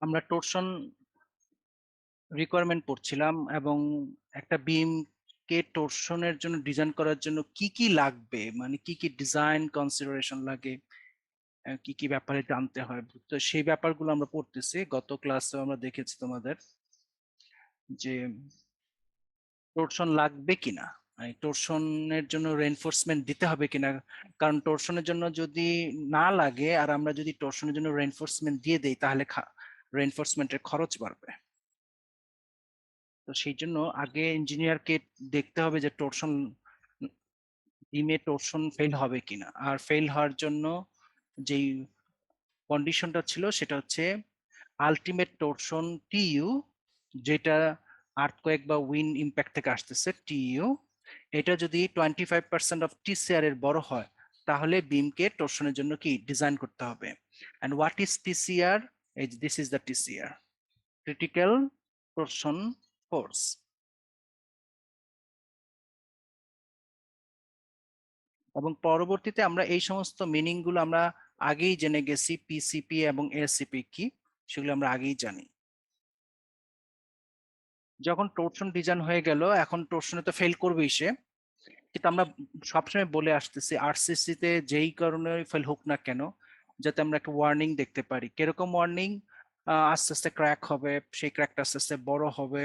আমরা torsion requirement পড়ছিলাম এবং একটা বিম কে টরশনের জন্য ডিজাইন করার জন্য কি কি লাগবে, মানে কি কি ডিজাইন কনসিডারেশন লাগে, কি কি ব্যাপারে জানতে হয়। তো সেই ব্যাপারগুলো আমরা পড়তেছি। গত ক্লাসে আমরা দেখেছি তোমাদের যে টরশন লাগবে কিনা, মানে টরশনের জন্য রেইনফোর্সমেন্ট দিতে হবে কিনা। কারণ টরশনের জন্য যদি না লাগে আর আমরা যদি টরশনের জন্য রেইনফোর্সমেন্ট দিয়ে দেই তাহলে রেইনফোর্সমেন্টের খরচ বাড়বে। তো সেই জন্য আগে ইঞ্জিনিয়ারকে দেখতে হবে যে বিমে টরশন ফেল হবে কিনা। আর ফেল হওয়ার জন্য যেই কন্ডিশনটা ছিল সেটা হচ্ছে আলটিমেট টরশন টিইউ, যেটা আর্থকোয়েক বা উইন্ড ইম্প্যাক্ট থেকে আসতেছে টিইউ, এটা যদি 25% অফ টিসিআর এর বড় হয় তাহলে বিমকে টরশনের জন্য কি ডিজাইন করতে হবে। And what is TCR? This is the TCR, critical torsion force. এবং পরবর্তীতে আমরা এই সমস্ত মিনিং গুলো আমরা আগেই জেনে গেছি, পিসিপি এবং এসিপি কি সেগুলো আমরা আগেই জানি। যখন টরশন ডিজাইন হয়ে গেল, এখন টরশনে তো ফেল করবেই সে, কিন্তু আমরা সবসময় বলে আসতেছি আরসিসি তে যেই কারণে ফেল হোক না কেন, যাতে আমরা একটা ওয়ার্নিং দেখতে পারি। কিরকম ওয়ার্নিং? আস্তে আস্তে ক্র্যাক হবে, সেই ক্র্যাকটা আস্তে আস্তে বড় হবে,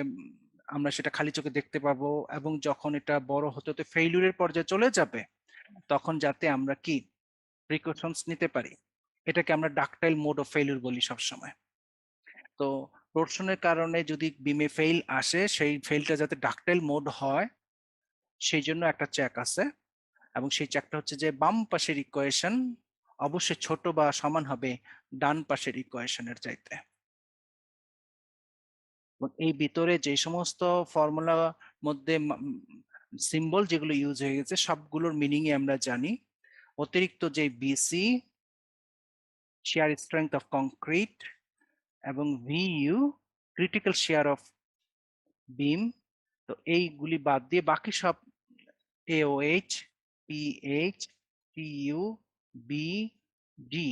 আমরা সেটা খালি চোখে দেখতে পাবো, এবং যখন এটা বড় হতে হতে ফেইলিউরের পর্যায়ে চলে যাবে তখন যাতে আমরা কি প্রিকশনস নিতে পারি। এটাকে আমরা ডাকটাইল মোড অফ ফেইলিউর বলি সবসময়। তো টরশনের কারণে যদি বিমে ফেইল আসে, সেই ফেইলটা যাতে ডাকটাইল মোড হয় সেই জন্য একটা চেক আছে, এবং সেই চেকটা হচ্ছে যে বাম পাশের ইকুয়েশন অবশ্যই ছোট বা সমান হবে ডান পাশের ইকুয়েশনের চাইতে। এই ভিতরে যে সমস্ত ফর্মুলা মধ্যে সিম্বল যেগুলো ইউজ হয়ে গেছে সবগুলোর মিনিং আমরা জানি। অতিরিক্ত যে VC, shear strength of concrete, এবং VU, critical shear of beam, তো এইগুলি বাদ দিয়ে বাকি সব AOH, PH, TU, B, D,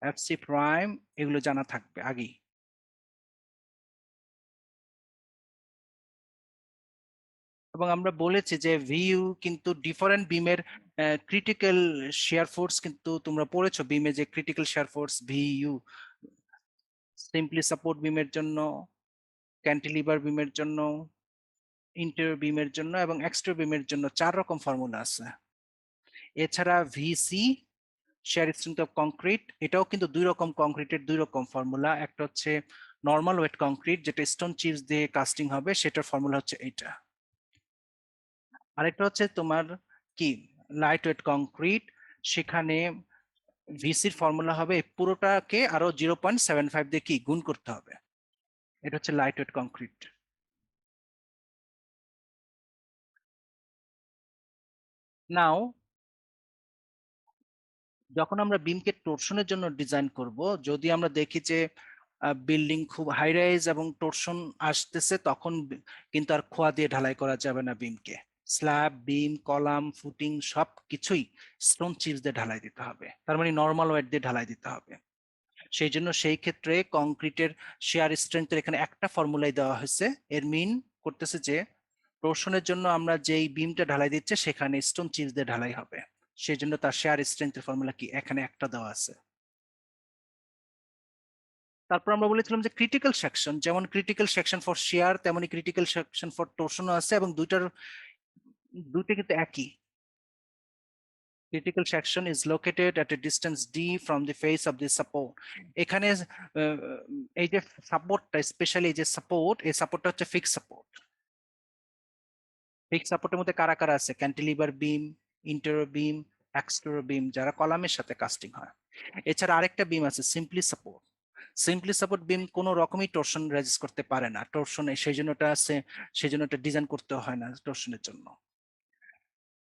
FC prime, এগুলো জানা থাকবে আগেই। এবং আমরা বলেছি যে ভিইউ কিন্তু ডিফারেন্ট বিমের ক্রিটিক্যাল শেয়ার ফোর্স কিন্তু তোমরা পড়েছো বিমে, যে critical shear force VU simply support বিমের জন্য, ক্যান্টিলিভার বিমের জন্য, ইন্টেরিয়র বিমের জন্য এবং এক্সটেরিয়র বিমের জন্য 4 রকম ফর্মুলা আছে। এছাড়া VC, share strength of concrete, এটাও কিন্তু 2 রকম কংক্রিটের 2 রকম ফর্মুলা। একটা হচ্ছে নর্মাল ওয়েট কংক্রিট, যেটা স্টোন চিপস দিয়ে কাস্টিং হবে, সেটার ফর্মুলা হচ্ছে এইটা। আরেকটা হচ্ছে তোমার কি লাইট ওয়েট কংক্রিট, সেখানে ভিসির ফর্মুলা হবে পুরোটাকে আরো 0.75 দিয়ে কি গুণ করতে হবে। এটা হচ্ছে লাইট ওয়েট কংক্রিট। নাও যখন আমরা বিমকে টরশনের জন্য ডিজাইন করব, যদি আমরা দেখি যে বিল্ডিং খুব হাই রাইজ এবং টরশন আসতেছে, তখন কিন্তু আর খোয়া দিয়ে ঢালাই করা যাবে না বিমকে। স্ল্যাব, বিম, কলাম, ফুটিং সব কিছুই স্টোন চিপস দিয়ে ঢালাই দিতে হবে, তার মানে নর্মাল ওয়েট দিয়ে ঢালাই দিতে হবে। সেই জন্য সেই ক্ষেত্রে কংক্রিটের শেয়ার স্ট্রেংথের এখানে একটা ফর্মুলাই দেওয়া হয়েছে। এর মিন করতেছে যে টরশনের জন্য আমরা যেই বিমটা ঢালাই দিচ্ছে সেখানে স্টোন চিপস দিয়ে ঢালাই হবে, সেই জন্য তার শেয়ার স্ট্রেংথের ফর্মুলা কি এখানে একটা দেওয়া আছে। তারপর আমরা বলেছিলাম যে ক্রিটিক্যাল সেকশন, যেমন ক্রিটিক্যাল সেকশন ফর শেয়ার তেমনি ক্রিটিক্যাল সেকশন ফর টরশনও আছে, এবং দুইটা কিন্তু একই। critical section is located at a distance d from the face of the support। এখানে এই যে সাপোর্টটা, স্পেশালি এই যে সাপোর্ট, এই সাপোর্টটা হচ্ছে ফিক্স সাপোর্ট। ফিক্স সাপোর্টের মধ্যে কারা কারা আছে? ক্যান্টিলিভার বিম, ইন্টেরিয়র বিম, এক্সটেরিয়র বিম, যারা কলামের সাথে কাস্টিং হয়। এছাড়া আরেকটা বিম আছে সিম্পলি সাপোর্ট। সিম্পলি সাপোর্ট বিম কোনো রকমই টরশন রেজিস্ট করতে পারে না, টরশনে সেই জন্য এটা আছে, সেই জন্য এটা ডিজাইন করতে হয় না টরশনের জন্য।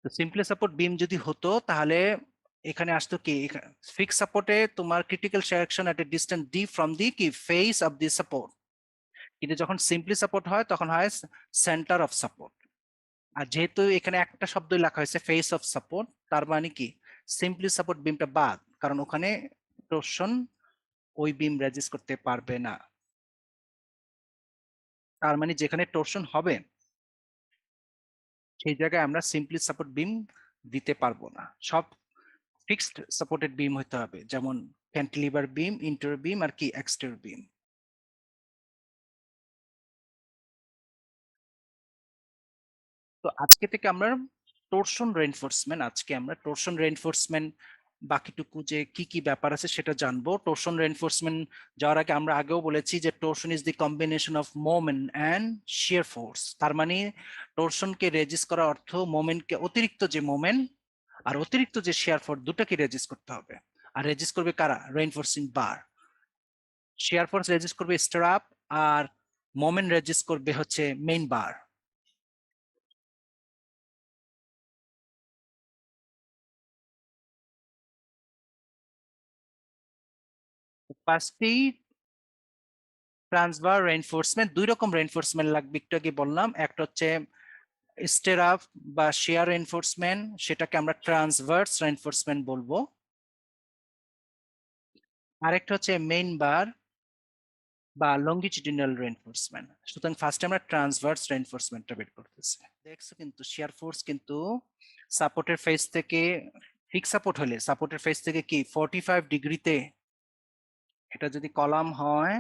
তো সিম্পলি সাপোর্ট বিম যদি হতো তাহলে এখানে আসতো কি, ফিক্স সাপোর্টে তোমার critical section at a distance D from the কি ফেস অফ দি সাপোর্ট, কিন্তু যখন সিম্পলি সাপোর্ট হয় তখন হয় সেন্টার অফ সাপোর্ট। আর যেহেতু এখানে একটা শব্দ লেখা হয়েছে ফেস অফ সাপোর্ট, তার মানে কি সিম্পলি সাপোর্ট বিমটা বাদ, কারণ ওখানে টরশন ওই বিম রেজিস্ট করতে পারবে না। তার মানে যেখানে টর্শন হবে সেই জায়গায় আমরা সিম্পলি সাপোর্ট বিম দিতে পারবো না, সব ফিক্সড সাপোর্টেড বিম হতে হবে, যেমন ক্যান্টিলিভার বিম, ইন্টার বিম আর কি এক্সটার বিম। তো আজকে থেকে আমরা টর্শন রেইনফোর্সমেন্ট বাকিটুকু যে কি কি ব্যাপার আছে সেটা জানবো। টর্শন রেইনফোর্সমেন্ট যাওয়ার আগে আমরা আগেও বলেছি যে torsion is the combination of moment and shear force. তার মানে টর্শনকে রেজিস্ট করা অর্থ মোমেন্টকে, অতিরিক্ত যে মোমেন্ট আর অতিরিক্ত যে শিয়ার ফোর্স দুটাকে রেজিস্ট করতে হবে। আর রেজিস্ট করবে কারা? রেইনফোর্সিং বার। শিয়ার ফোর্স রেজিস্ট করবে স্ট্রাপ, আর মোমেন্ট রেজিস্ট করবে হচ্ছে মেইন বার। পাঁচটি ট্রান্সভার রেইনফোর্সমেন্ট, দুই রকম রেইনফোর্সমেন্ট লাগবে, একটু আগে বললাম। একটা হচ্ছে স্টেরাপ বা শেয়ার রেইনফোর্সমেন্ট, সেটাকে আমরা ট্রান্সভার্স রেইনফোর্সমেন্ট বলবো। আরেকটা হচ্ছে মেইন বার বা লঙ্গিটিউডিনাল রেইনফোর্সমেন্ট। সুতরাং ফার্স্টে আমরা ট্রান্সভার্স রেইনফোর্সমেন্টটা বের করতেছি। দেখছো কিন্তু শেয়ার ফোর্স কিন্তু সাপোর্টের ফেস থেকে, ফিক্স সাপোর্ট হলে সাপোর্টের ফেস থেকে কি 45 ডিগ্রিতে, এটা যদি কলাম হয়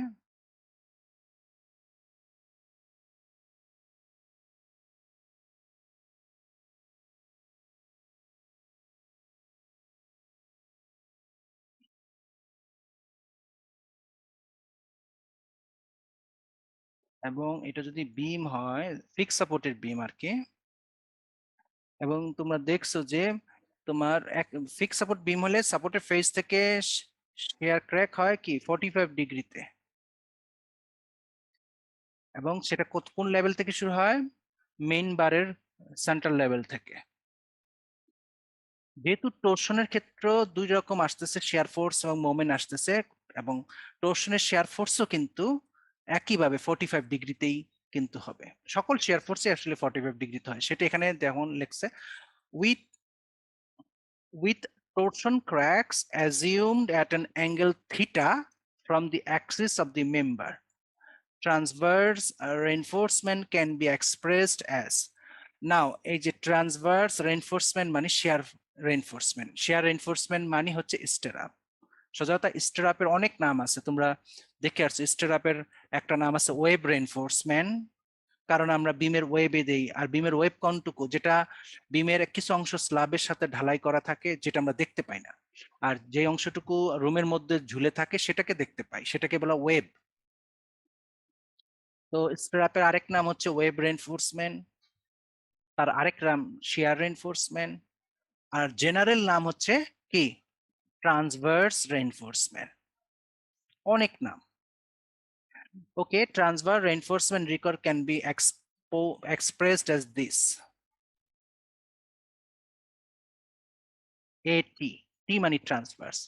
এবং এটা যদি বিম হয়, ফিক্স সাপোর্টের বিম আর কি, এবং তোমরা দেখছো যে তোমার এক ফিক্স সাপোর্ট বিম হলে সাপোর্টের ফেস থেকে শেয়ার ক্র্যাক হয় কি 45 ডিগ্রিতে, এবং সেটা কোন লেভেল থেকে শুরু হয়? মেইন বারের সেন্ট্রাল লেভেল থেকে। যেহেতু টর্শনের ক্ষেত্র দুই রকম আসতেছে, শেয়ার ফোর্স এবং মোমেন্ট আসতেছে, এবং টর্শনের শেয়ার ফোর্সও কিন্তু একইভাবে 45 ডিগ্রিতেই কিন্তু হবে। সকল শেয়ার ফোর্সই আসলে 45 ডিগ্রিতে হয়, সেটা এখানে যেমন লেখছে। With with torsion cracks assumed at an angle theta from the axis of the member. Transverse reinforcement can be expressed as, now এই যে ট্রান্সভার্স রেইনফোর্সমেন্ট মানে শেয়ার রেইনফোর্সমেন্ট মানে হচ্ছে স্টেরাপ। সোজাতা স্টেরাপের অনেক নাম আছে, তোমরা দেখে আসছো। স্টেরাপের একটা নাম আছে ওয়েব রেইনফোর্সমেন্ট, কারণ আমরা বিমের ওয়েবে দেই, আর বিমের ওয়েব কোনটুকু, যেটা বিমের কিছু অংশ স্ল্যাবের সাথে ঢালাই করা থাকে যেটা আমরা দেখতে পাই না, আর যে অংশটুকু রুমের মধ্যে ঝুলে থাকে সেটাকে দেখতে পাই, সেটাকে বলা ওয়েব। তো স্ট্র্যাপের আরেক নাম হচ্ছে ওয়েব রেইনফোর্সমেন্ট, তার আরেক নাম শিয়ার রেইনফোর্সমেন্ট, আর জেনারেল নাম হচ্ছে কি ট্রান্সভার্স রেইনফোর্সমেন্ট। অনেক নাম। Okay, transverse reinforcement require can be expressed as this. এটি, টি মানে ট্রান্সভার্স।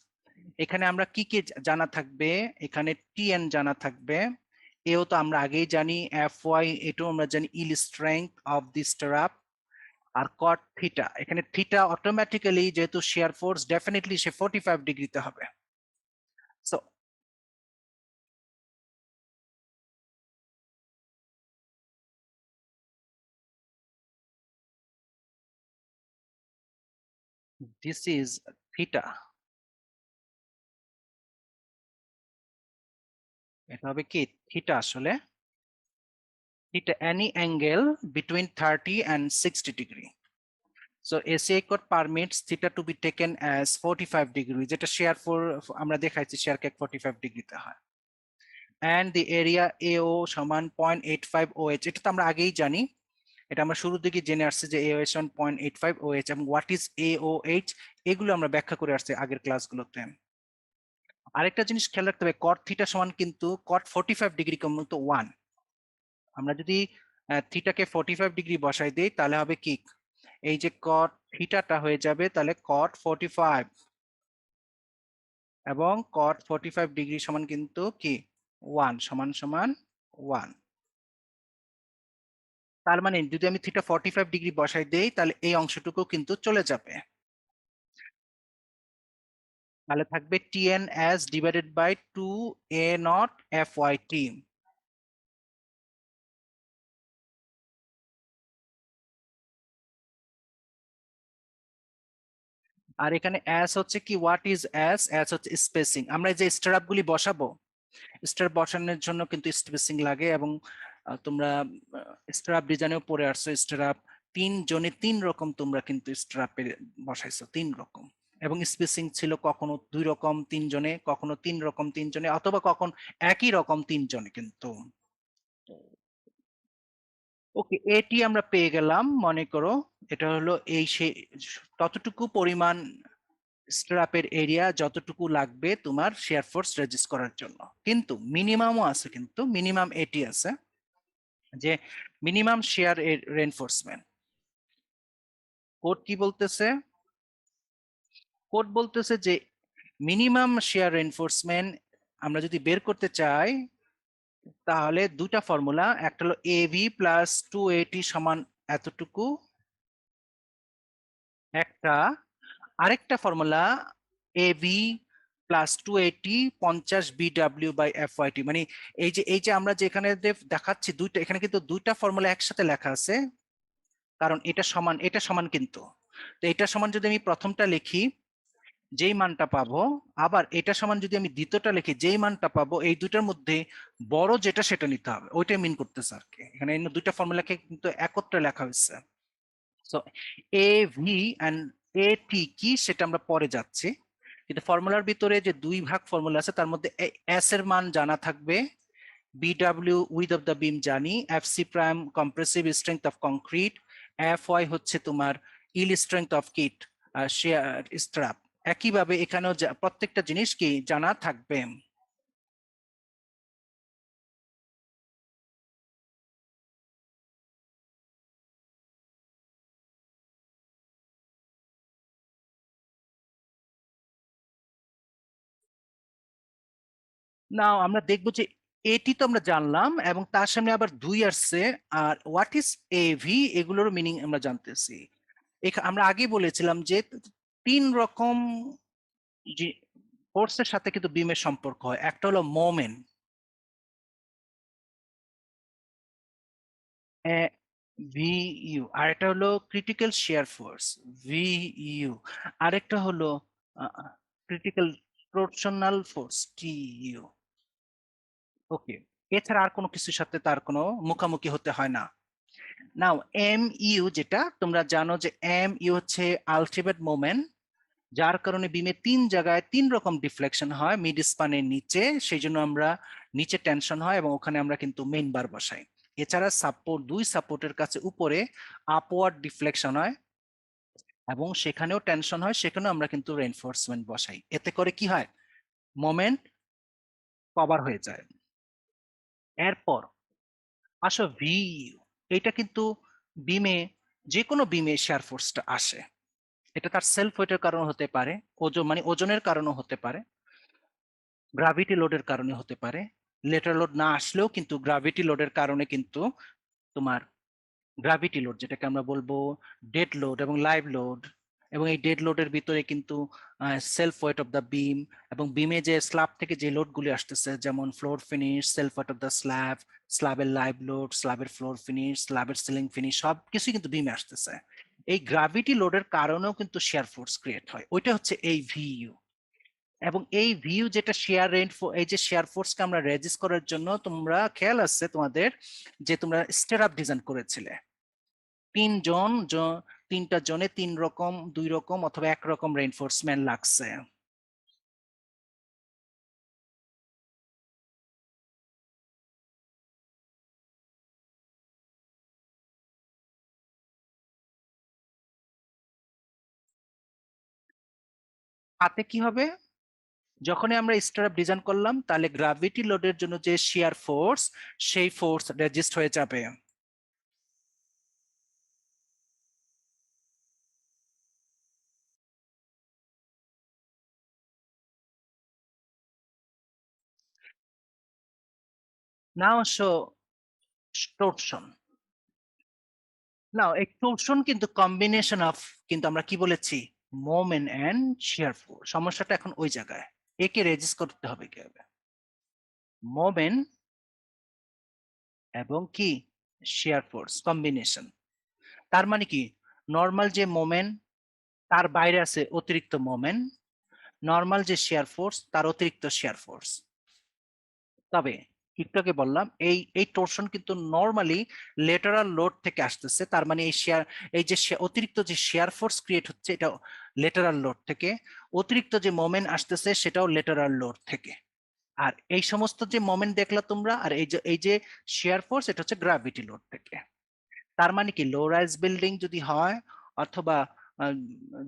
এখানে আমরা কি কি জানা থাকবে? এখানে টিএন জানা থাকবে, এও তো আমরা আগেই জানি, এফ ওয়াই এটাও আমরা জানি, yield strength of the stirrup, আর কট থিটা। এখানে থিটা অটোমেটিক্যালি যেহেতু শেয়ার ফোর্স, ডেফিনেটলি সে 45 ডিগ্রিতে হবে। সো দিস ইজ থিটা, এটা হবে কি থিটা আসলে, theta any angle between 30 and 60 degree. So SI code permits theta to be taken as 45 degree, যেটা শেয়ার ফোর আমরা দেখাইছি শেয়ার কেক 45 ডিগ্রিতে হয়। And the area AO সমান 0.85 OH, এটা তো আমরা আগেই জানি, এটা আমরা শুরুর দিকে জেনে আসছি যে AO সমান 0.85 OH, এবং হোয়াট ইজ AOH এগুলো আমরা ব্যাখ্যা করে আসছি আগের ক্লাসগুলোতে। আরেকটা জিনিস খেয়াল রাখতে হবে, কট থিটা সমান কিন্তু কট 45 ডিগ্রি কিন্তু 1। আমরা যদি থিটাকে 45 ডিগ্রি বসাই দিই তাহলে হবে কি, এই যে কট থিটাটা হয়ে যাবে তাহলে কট 45, এবং কট 45 ডিগ্রি সমান কিন্তু কি 1 সমান সমান 1। তার মানে যদি আমি থিটা 45 ডিগ্রি বসাই দেই তাহলে এই অংশটুকু কিন্তু চলে যাবে। তাহলে থাকবে tn as divided by 2a naught fyt। আর এখানে অ্যাস হচ্ছে কি, হোয়াট ইজ অ্যাস? অ্যাস হচ্ছে স্পেসিং। আমরা এই যে স্টার গুলি বসাবো, স্টার বসানোর জন্য কিন্তু স্পেসিং লাগে, এবং তোমরা স্টার ডিজাইনেও পড়ে আসছো স্টার তিন জনে তিন রকম তোমরা কিন্তু স্টার বসাইছো তিন রকম, এবং স্পেসিং ছিল কখনো দুই রকম তিনজনে, কখনো তিন রকম তিনজনে, অথবা কখন একই রকম তিনজনে কিন্তু। ওকে, এটি আমরা পেয়ে গেলাম। মনে করো এটা হলো এই সেই ততটুকু পরিমাণ স্ট্রাপের এরিয়া যতটুকু লাগবে তোমার শেয়ার ফোর্স রেজিস্ট করার জন্য। কিন্তু মিনিমাম এটি আছে যে মিনিমাম শেয়ার রেনফোর্সমেন্ট। কোড কি বলতেছে? কোড বলতেছে যে মিনিমাম শেয়ার রেনফোর্সমেন্ট আমরা যদি বের করতে চাই, তাহলে দুটা ফর্মুলা, একটা হলো এভি প্লাস 280 সমান এতটুকু একটা, আরেকটা formula AB plus 280 50 BW by FYT. মানে এই যে আমরা যে এখানে দেখাচ্ছি দুইটা, এখানে কিন্তু দুইটা ফর্মুলা একসাথে লেখা আছে, কারণ এটা সমান কিন্তু। তো এটা সমান যদি আমি প্রথমটা লিখি যেই মানটা পাবো, আবার এটা সমান যদি আমি দ্বিতীয়টা লিখি যেই মানটা পাবো, এই দুইটার মধ্যে বড় যেটা সেটা নিতে হবে, ওইটাই মিন করতেছে আর কি। এখানে দুইটা ফর্মুলাকে কিন্তু একত্রে লেখা হয়েছে। So A V and a টি কি সেটা আমরা পরে যাচ্ছি, কিন্তু ফর্মুলার ভিতরে যে দুই ভাগ ফর্মুলা আছে তার মধ্যে এস এর মান জানা থাকবে, BW width of the beam জানি, F C prime compressive strength of concrete, F Y হচ্ছে তোমার yield strength of kit shear stirrup. একইভাবে এখানেও প্রত্যেকটা জিনিস কি জানা থাকবে। নাও আমরা দেখবো যে এটি তো আমরা জানলাম, এবং তার সামনে আবার দুই আসছে, আর হোয়াট ইজ এভি এগুলোর মিনিং আমরা জানতেছি। আমরা আগে বলেছিলাম যে তিন রকম যে ফোর্সের সাথে কিন্তু বিমের সম্পর্ক হয়। একটা হলো মোমেন্ট, ভিইউ, আর একটা হলো ক্রিটিক্যাল শিয়ার ফোর্স, ভিইউ, আরেকটা হলো ক্রিটিক্যাল টরশনাল ফোর্স, টিইউ। ওকে, এছাড়া আর কোনো কিছুর সাথে তার কোনো মুখামুখি হতে হয় না। নাও এম ইউ, যেটা তোমরা জানো যে এম ইউ হচ্ছে আলটিমেট মোমেন্ট, যার কারণে বিমে তিন জায়গায় তিন রকম ডিফ্লেকশন হয় মিড স্পানের নিচে, সেই জন্য আমরা নিচে টেনশন হয় এবং ওখানে আমরা কিন্তু মেইন বার বসাই। এছাড়া সাপোর্ট দুই সাপোর্টের কাছে উপরে আপওয়ার্ড ডিফ্লেকশন হয় এবং সেখানেও টেনশন হয়, সেখানেও আমরা কিন্তু রেইনফোর্সমেন্ট বসাই। এতে করে কি হয়, মোমেন্ট কভার হয়ে যায়। এরপর আসো ভিইউ, এটা কিন্তু বিমে, যে কোনো বিমে শেয়ার ফোর্সটা আসে, এটা তার সেলফ ওয়েটের কারণে হতে পারে, ওজন মানে ওজনের কারণে হতে পারে, গ্রাভিটি লোডের কারণে হতে পারে, লেটার লোড না আসলেও কিন্তু গ্রাভিটি লোডের কারণে কিন্তু তোমার গ্রাভিটি লোড, যেটাকে আমরা বলবো ডেড লোড এবং লাইভ লোড, এবং এই ডেড লোডের ভিতরে কিন্তু self weight of the beam, এবং বিমে যে স্ল্যাব থেকে যে লোডগুলি আসতেছে যেমন floor finish, self weight of the slab, স্ল্যাবের লাইভ লোড, স্ল্যাবের ফ্লোর ফিনিশ, স্ল্যাবের সিলিং ফিনিশ, সবকিছু কিন্তু বিমে আসতেছে। এই গ্রাভিটি লোডের কারণেও কিন্তু শেয়ার ফোর্স ক্রিয়েট হয়, ওইটা হচ্ছে এই ভিইউ। এবং এই ভিউ যেটা শেয়ার রেন্ট, এই যে শেয়ার ফোর্সকে আমরা রেজিস্ট করার জন্য তোমরা খেয়াল আছে তোমাদের যে তোমরা স্টেরাপ ডিজাইন করেছিলে, তিনজন তিনটা জনে তিন রকম, দুই রকম অথবা একরকম রেইনফোর্সমেন্ট লাগছে। তাতে কি হবে, যখনই আমরা স্টেরাপ ডিজাইন করলাম তাহলে গ্র্যাভিটি লোডের জন্য যে শেয়ার ফোর্স, সেই ফোর্স রেজিস্ট হয়ে যাবে। নাও আসো টরশন। নাও এই টরশন কিন্তু কম্বিনেশন অফ, কিন্তু আমরা কি বলেছি, মোমেন্ট এন্ড শিয়ার ফোর্স। সমস্যাটা এখন ওই জায়গায়, একে রেজিস্ট করতে হবে কিভাবে? মোমেন্ট এবং কি শিয়ার ফোর্স কম্বিনেশন। তার মানে কি, নর্মাল যে মোমেন্ট তার বাইরে আছে অতিরিক্ত মোমেন্ট, নর্মাল যে শেয়ার ফোর্স তার অতিরিক্ত শেয়ার ফোর্স। তবে একটু আগে বললাম এই এই টর্শন কিন্তু নর্মালি লেটারাল লোড থেকে আসতেছে, তার মানে এই শেয়ার, এই যে অতিরিক্ত যে শেয়ার ফোর্স ক্রিয়েট হচ্ছে এটা লেটারাল লোড থেকে, অতিরিক্ত যে মোমেন্ট আসতেছে সেটাও লেটারাল লোড থেকে। আর এই সমস্ত যে মোমেন্ট দেখলা তোমরা, আর এই যে শেয়ার ফোর্স, এটা হচ্ছে গ্র্যাভিটি লোড থেকে। তার মানে কি, লো রাইজ বিল্ডিং যদি হয় অথবা আহ,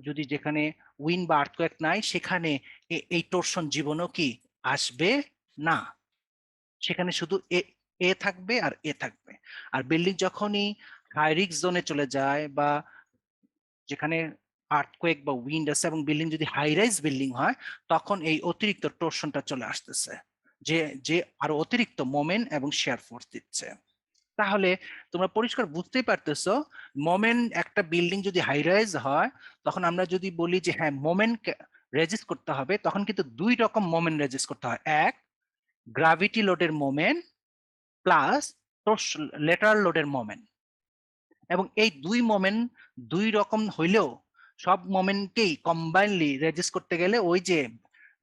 যদি যেখানে উইন্ড বা আর্থকোয়েক নাই, সেখানে এই টর্শন জীবনও কি আসবে না। সেখানে শুধু এ এ থাকবে আর এ থাকবে। আর বিল্ডিং যখনই হাই রিস্ক জোনে চলে যায়, বা যেখানে আর্থকোয়েক বা উইন্ড আছে এবং বিল্ডিং যদি হাই রাইজ বিল্ডিং হয়, তখন এই অতিরিক্ত টর্শনটা চলে আসতেছে, যে যে আরো অতিরিক্ত মোমেন্ট এবং শেয়ার ফোর্স দিচ্ছে। তাহলে তোমরা পরিষ্কার বুঝতেই পারতেছো, মোমেন্ট, একটা বিল্ডিং যদি হাই রাইজ হয়, তখন আমরা যদি বলি যে হ্যাঁ মোমেন্ট রেজিস্ট করতে হবে, তখন কিন্তু দুই রকম মোমেন্ট রেজিস্ট করতে হয়। এক, গ্রাভিটি লোডের মোমেন্ট প্লাস লেটারাল লোডের মোমেন্ট। এবং এই দুই মোমেন্ট দুই রকম হইলেও সব মোমেন্টকেই কম্বাইনলি রেজিস্ট করতে গেলে ওই যে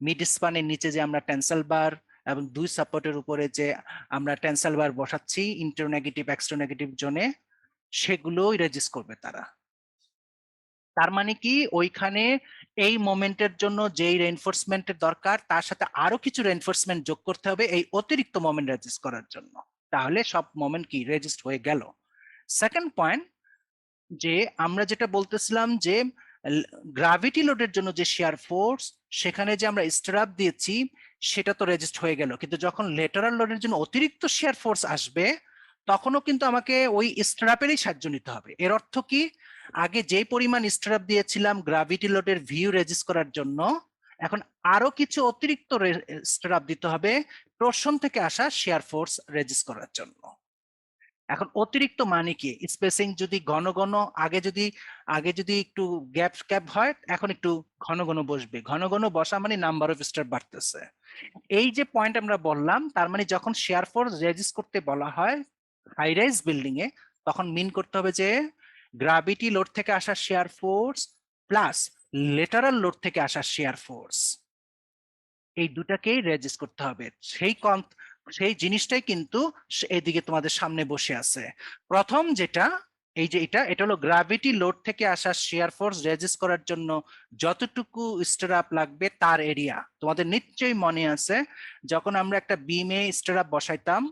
মিড স্পানের নিচে যে আমরা টেনসাইল বার এবং দুই সাপোর্টের উপরে যে আমরা টেনসাইল বার বসাচ্ছি ইন্টারনেগেটিভ এক্সট্রানেগেটিভ জোনে, সেগুলোই রেজিস্ট করবে তারা। তার মানে কি, ওইখানে এই মোমেন্টের জন্য যেই রেইনফোর্সমেন্টের দরকার তার সাথে আরো কিছু রেইনফোর্সমেন্ট যোগ করতে হবে এই অতিরিক্ত মোমেন্ট রেজিস্ট করার জন্য। তাহলে সব মোমেন্ট কি রেজিস্ট হয়ে গেল। সেকেন্ড পয়েন্ট, যে আমরা যেটা বলতেছিলাম যে গ্রাভিটি লোডের জন্য যে শেয়ার ফোর্স, সেখানে যে আমরা স্ট্রাপ দিয়েছি সেটা তো রেজিস্ট হয়ে গেল, কিন্তু যখন লেটারাল লোডের জন্য অতিরিক্ত শেয়ার ফোর্স আসবে, তখনও কিন্তু আমাকে ওই স্ট্রাপেরই সাহায্য নিতে হবে। এর অর্থ কি, আগে যে পরিমাণ স্ট্রাপ দিয়েছিলাম গ্রাভিটি লোডের ভিউ রেজিস্ট করার জন্য, এখন আরো কিছু অতিরিক্ত স্ট্রাপ দিতে হবে টর্শন থেকে আসা শেয়ার ফোর্স রেজিস্ট করার জন্য। এখন অতিরিক্ত মানে কি, স্পেসিং যদি ঘন ঘন, আগে যদি একটু গ্যাপ গ্যাপ হয়, এখন একটু ঘন ঘন বসবে। ঘন ঘন বসা মানে নাম্বার অফ স্টার বাড়তেছে। এই যে পয়েন্ট আমরা বললাম, তার মানে যখন শেয়ার ফোর্স রেজিস্ট করতে বলা হয় হাই রাইজ বিল্ডিং এ, তখন মিন করতে হবে যে গ্রাভিটি লোড থেকে আসা share force plus lateral load থেকে আসা শেয়ার ফোর্স, এই দুটাকেই রেজিস্ট করতে হবে। সেই জিনিসটাই কিন্তু এইদিকে তোমাদের সামনে বসে আছে। প্রথম যেটা, এই যে এটা হলো গ্র্যাভিটি লোড থেকে আসা শেয়ার ফোর্স রেজিস্ট করার জন্য যতটুকু স্ট্রাপ লাগবে তার এরিয়া। তোমাদের নিশ্চয়ই মনে আছে, যখন আমরা একটা বিমে স্ট্রাপ বসাইতাম,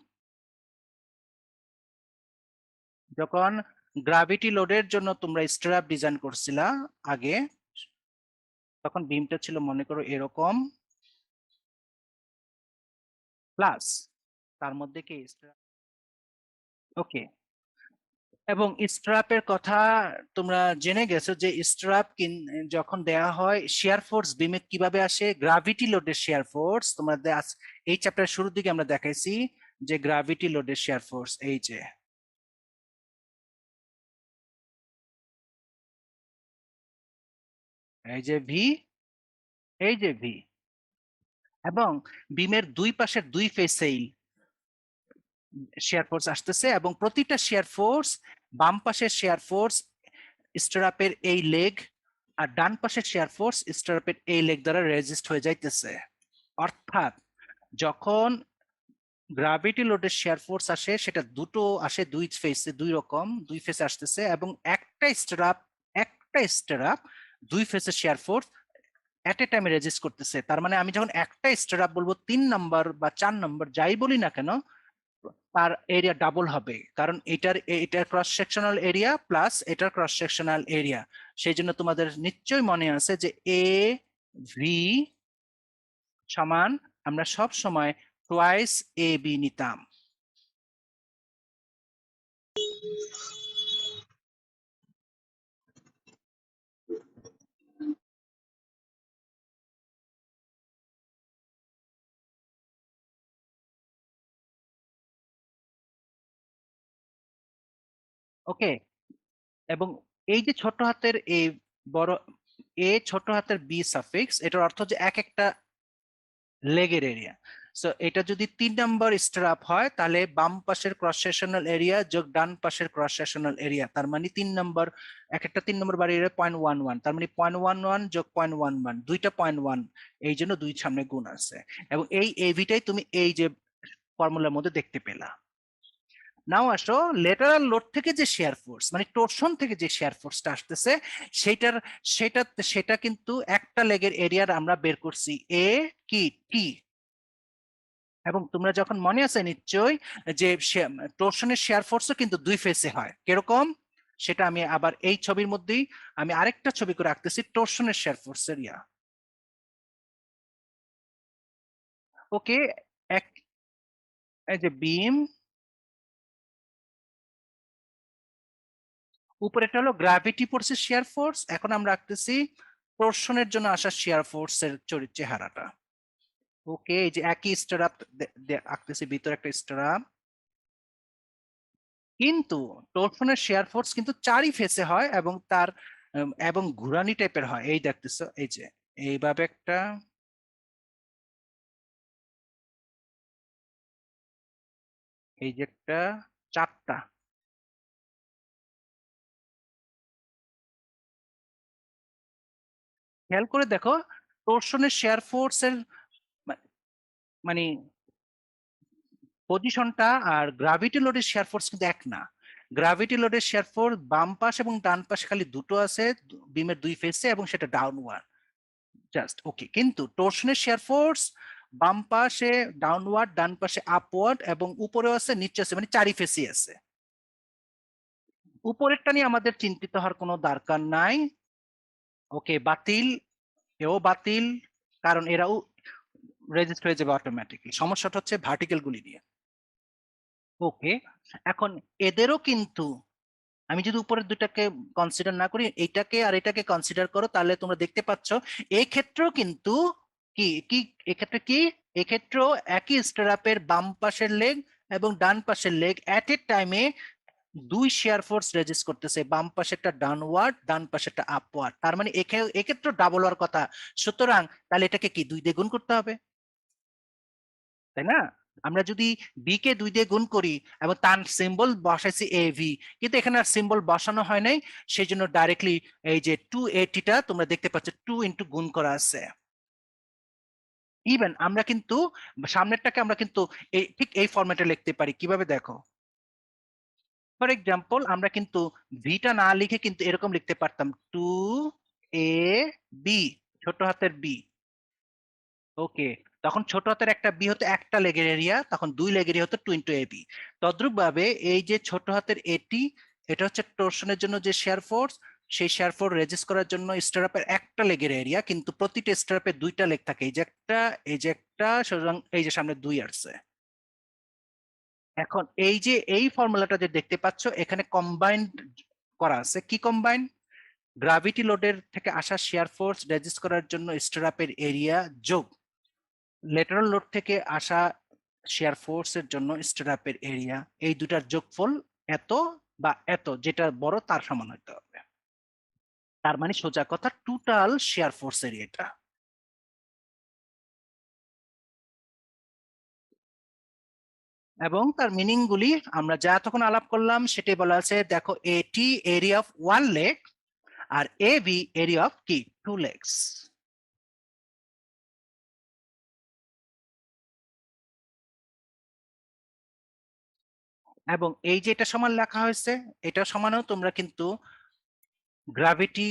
যখন গ্র্যাভিটি লোডের জন্য তোমরা স্ট্রাপ ডিজাইন করছিলা আগে, তখন বিমটা ছিল মনে করো এরকম, প্লাস তার মধ্যে কি স্ট্রাপ। ওকে, এবং স্ট্রাপের কথা তোমরা জেনে গেছো যে স্ট্রাপ যখন দেয়া হয়, শেয়ার ফোর্স বিমে কিভাবে আসে, গ্রাভিটি লোডের শেয়ার ফোর্স। তোমরা এই চ্যাপ্টারের শুরুর দিকে আমরা দেখাইছি যে গ্রাভিটি লোডের শেয়ার ফোর্স এই যে ভি, এই যে ভি, এবং বিমের দুই পাশের দুই ফেসেই শেয়ার ফোর্স আসতেছে, এবং প্রতিটা শেয়ার ফোর্স, বাম পাশের শেয়ার ফোর্স স্ট্রাপের এই লেগ, আর ডান পাশের শেয়ার ফোর্স স্ট্রাপের এই লেগ দ্বারা রেজিস্ট হয়ে যাইতেছে। অর্থাৎ যখন গ্রাভিটি লোডের শেয়ার ফোর্স আসে, সেটা দুটো আসে, দুই ফেসে, দুই রকম, দুই ফেসে আসতেছে, এবং একটা স্ট্রাপ দুই ফেসে শেয়ার ফোর্স এট এ টাইমে রেজিস্ট করতেছে। তার মানে আমি যখন একটা স্ট্রাপ বলবো, 3 নম্বর বা 4 নম্বর যাই বলি না কেন, তার এরিয়া ডাবল হবে, কারণ এটার ক্রস সেকশনাল এরিয়া প্লাস এটার ক্রস সেকশনাল এরিয়া। সেই জন্য তোমাদের নিশ্চয়ই মনে আছে যে এ ভি সমান, আমরা সব সময় টোয়াইস এ বি নিতাম। ওকে, এবং এই যে ছোট হাতের বড় এ ছোট হাতের বি সাফিক্স, এটার অর্থ যে এক একটা লেগের এরিয়া। সো এটা যদি 3 নাম্বার স্ট্রাপ হয় তাহলে বাম পাশের ক্রস সেকশনাল এরিয়া যোগ ডান পাশের ক্রস সেকশনাল এরিয়া, তার মানে 3 নাম্বার, এক একটা 3 নাম্বার বাড়ি এরিয়া 0.11, তার মানে 0.11 যোগ 0.11, দুইটা 0.1, এই জন্য দুই সামনে গুণ আছে। এবং এই এভিটাই তুমি এই যে ফর্মুলার মধ্যে দেখতে পেলা। নাও আসো লেটারাল লোড থেকে যে শেয়ার ফোর্স, মানে টরশন থেকে যে শেয়ার ফোর্সটা আসতেছে সেটার সেটা সেটা কিন্তু একটা লেগের এরিয়ার আমরা বের করছি এ কি টি। এবং তোমরা যখন মনে আছে নিশ্চয়ই যে টরশনের শেয়ার ফোর্সও কিন্তু দুই ফেসে হয়, কিরকম সেটা আমি আবার এই ছবির মধ্যেই আমি আরেকটা ছবি করে রাখতেছি টরশনের শেয়ার ফোর্সের ইয়া। ওকে, এক এই যে বিম, উপরেটা হলো গ্র্যাভিটি ফোর্সের শেয়ার ফোর্স, এখন আমরা রাখতেছি টরশনের জন্য আসা শেয়ার ফোর্সের চেহারাটা। ওকে, এই যে একই স্টারাপ আঁকতেছি, ভিতরে একটা স্টারাপ, কিন্তু টরশনের শেয়ার ফোর্স কিন্তু চারি ফেসে হয় এবং তার এবং ঘুরানি টাইপের হয়, এই দেখতেছো এই যে এইভাবে একটা, এই যে একটা, চারটা। খেয়াল করে দেখো টরশনের শেয়ার ফোর্স এর মানে পজিশনটা আর গ্রাভিটি লোডের শেয়ার ফোর্স কিন্তু এক না। গ্রাভিটি লোডের শেয়ার ফোর্স বাম পাশ এবং ডান পাশে খালি দুটো আছে বিমের দুই ফেসে, এবং সেটা ডাউনওয়ার্ড জাস্ট। ওকে, কিন্তু টরশনের শেয়ার ফোর্স বাম পাশে ডাউনওয়ার্ড, ডান পাশে আপওয়ার্ড এবং উপরেও আছে নিচে আছে, মানে চারি ফেসই আছে। উপরেরটা নিয়ে আমাদের চিন্তিত হওয়ার কোনো দরকার নাই। ওকে, বাতিল, এও বাতিল, কারণ এরাও রেজিস্ট হয়ে যাবে অটোমেটিকলি। সমস্যাটা হচ্ছে ভার্টিক্যাল গুলি নিয়ে। ওকে, এখন এদেরও কিন্তু আমি যদি উপরের দুটাকে কনসিডার না করি, এইটাকে আর এটাকে কনসিডার করো, তাহলে তোমরা দেখতে পাচ্ছ এই ক্ষেত্রেও কিন্তু কি কি এক্ষেত্রে কি, এক্ষেত্রেও একই স্টারাপের বাম পাশের লেগ এবং ডান পাশের লেগ এট এ টাইমে দুই শেয়ার ফোর্স রেজিস্ট করতেছে, বাম পাশে একটা ডাউনওয়ার্ড, ডান পাশে একটা আপওয়ার্ড, তার মানে এক্ষেত্রে ডাবল হওয়ার কথা। সুতরাং তাহলে এটাকে কি 2 দিয়ে গুণ করতে হবে, তাই না? আমরা যদি বি কে 2 দিয়ে গুণ করি এবং তার সিম্বল বসাইছি এ ভি, কিন্তু এখানে আর সিম্বল বসানো হয় নাই, সেই জন্য ডাইরেক্টলি এই যে 280টা তোমরা দেখতে পাচ্ছ 2 ইন্টু গুণ করা আছে। ইভেন আমরা কিন্তু সামনেরটাকে আমরা কিন্তু ঠিক এই ফরম্যাটে লিখতে পারি, কিভাবে দেখো। ফর এক্সাম্পল আমরা কিন্তু ভিটা না লিখে কিন্তু এরকম লিখতে পারতাম 2 a b, ছোট হাতের বি। ওকে, তখন ছোট হাতের একটা বি হতো একটা লেগের এরিয়া, তখন দুই লেগের এরিয়া হতো 2 * ab। তদ্রুপ ভাবে এই যে ছোট হাতের এটি, এটা হচ্ছে টরশনের জন্য যে শেয়ার ফোর্স, সেই শেয়ার ফোর্স রেজিস্ট করার জন্য স্টারাপের একটা লেগের এরিয়া, কিন্তু প্রতিটা স্টারাপে দুইটা লেগ থাকে, এই যে একটা, এই যে একটা, সুতরাং এই যে সামনে দুই আসছে। এখন এই যে এই ফর্মুলাটা যে দেখতে পাচ্ছ এখানে কম্বাইন্ড করা আছে, কি কম্বাইন্ড, গ্র্যাভিটি লোডের থেকে আসা শেয়ার ফোর্স রেজিস্ট করার জন্য স্টারাপের এরিয়া যোগ লেটারাল লোড থেকে আসা শেয়ার ফোর্স এর জন্য স্ট্র্যাপের এরিয়া, এই দুটার যোগফল এত বা এত, যেটা বড় তার সমান হতে হবে। তার মানে সোজা কথা টোটাল শেয়ার ফোর্স এরিয়াটা। এবং তার মিনিং গুলি আমরা যা তখন আলাপ করলাম সেটাই বলা আছে, দেখো এটি এরিয়া অফ ওয়ান লেগ আর এ বি এরিয়া অফ কি টু লেগস। এবং এই যে এটা সমান লেখা হয়েছে, এটা সমানও তোমরা কিন্তু গ্র্যাভিটি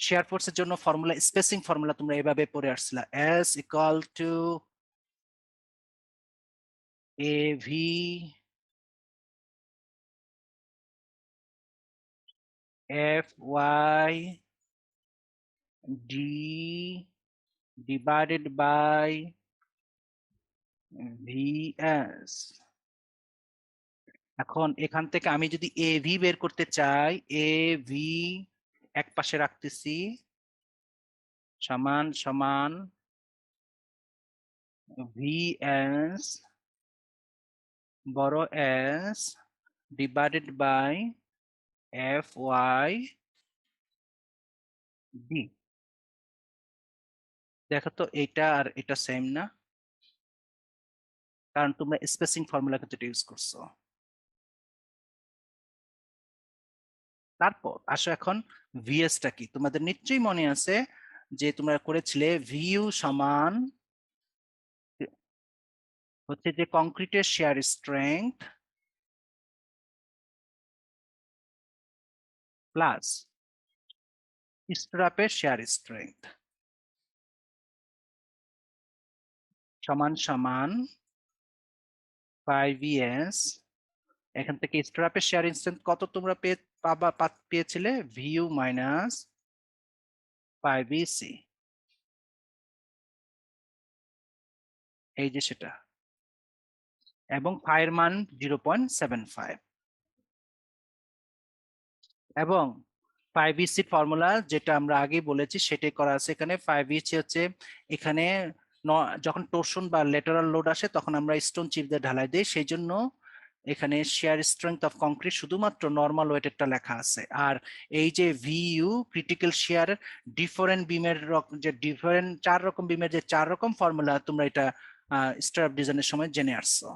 শেয়ার ফোর্সের জন্য ফর্মুলা, স্পেসিং ফর্মুলা তোমরা এভাবে পড়ে আসছিলা, S equal to AV FY D divided by VS। এখন এখান থেকে আমি যদি AV বের করতে চাই, AV এক পাশে রাখতেছি, সমান সমান VS বড় S divided by FY D। দেখো তো এইটা আর এটা সেম না, কারণ তোমরা স্পেসিং ফর্মুলা কিন্তু ইউজ করছো। তারপর আসো এখন ভিএসটা কি, তোমাদের নিশ্চয়ই মনে আছে যে তোমরা করেছিলে ভিইউ সমান হচ্ছে যে কংক্রিটের শেয়ার স্ট্রেংথ প্লাস স্ট্রাপের শেয়ার স্ট্রেংথ সমান সমান 5vs। এখান থেকে স্ট্রাপের শেয়ার স্ট্রেংথ কত তোমরা পেয়েছিলে, ভিইউ মাইনাস 5vc, এই যে সেটা, এবং ফাইয়ের মান 0.75, এবং 5vc ফর্মুলা যেটা আমরা আগে বলেছি সেটাই করা আছে এখানে। 5vc হচ্ছে এখানে যখন টোরশন বা লেটারাল লোড আসে তখন আমরা স্টোন চিপ দিয়ে ঢালাই দিই, সেই জন্য এখানে শেয়ার স্ট্রেংথ অফ কংক্রিট শুধুমাত্র নর্মাল ওয়েটেরটা লেখা আছে। আর এই যে ভিইউ ক্রিটিক্যাল শেয়ার ডিফারেন্ট বিমের যে ডিফারেন্ট 4 রকম বিমের যে 4 রকম ফর্মুলা তোমরা এটা স্ট্রাপ ডিজাইনের সময় জেনে আসছো।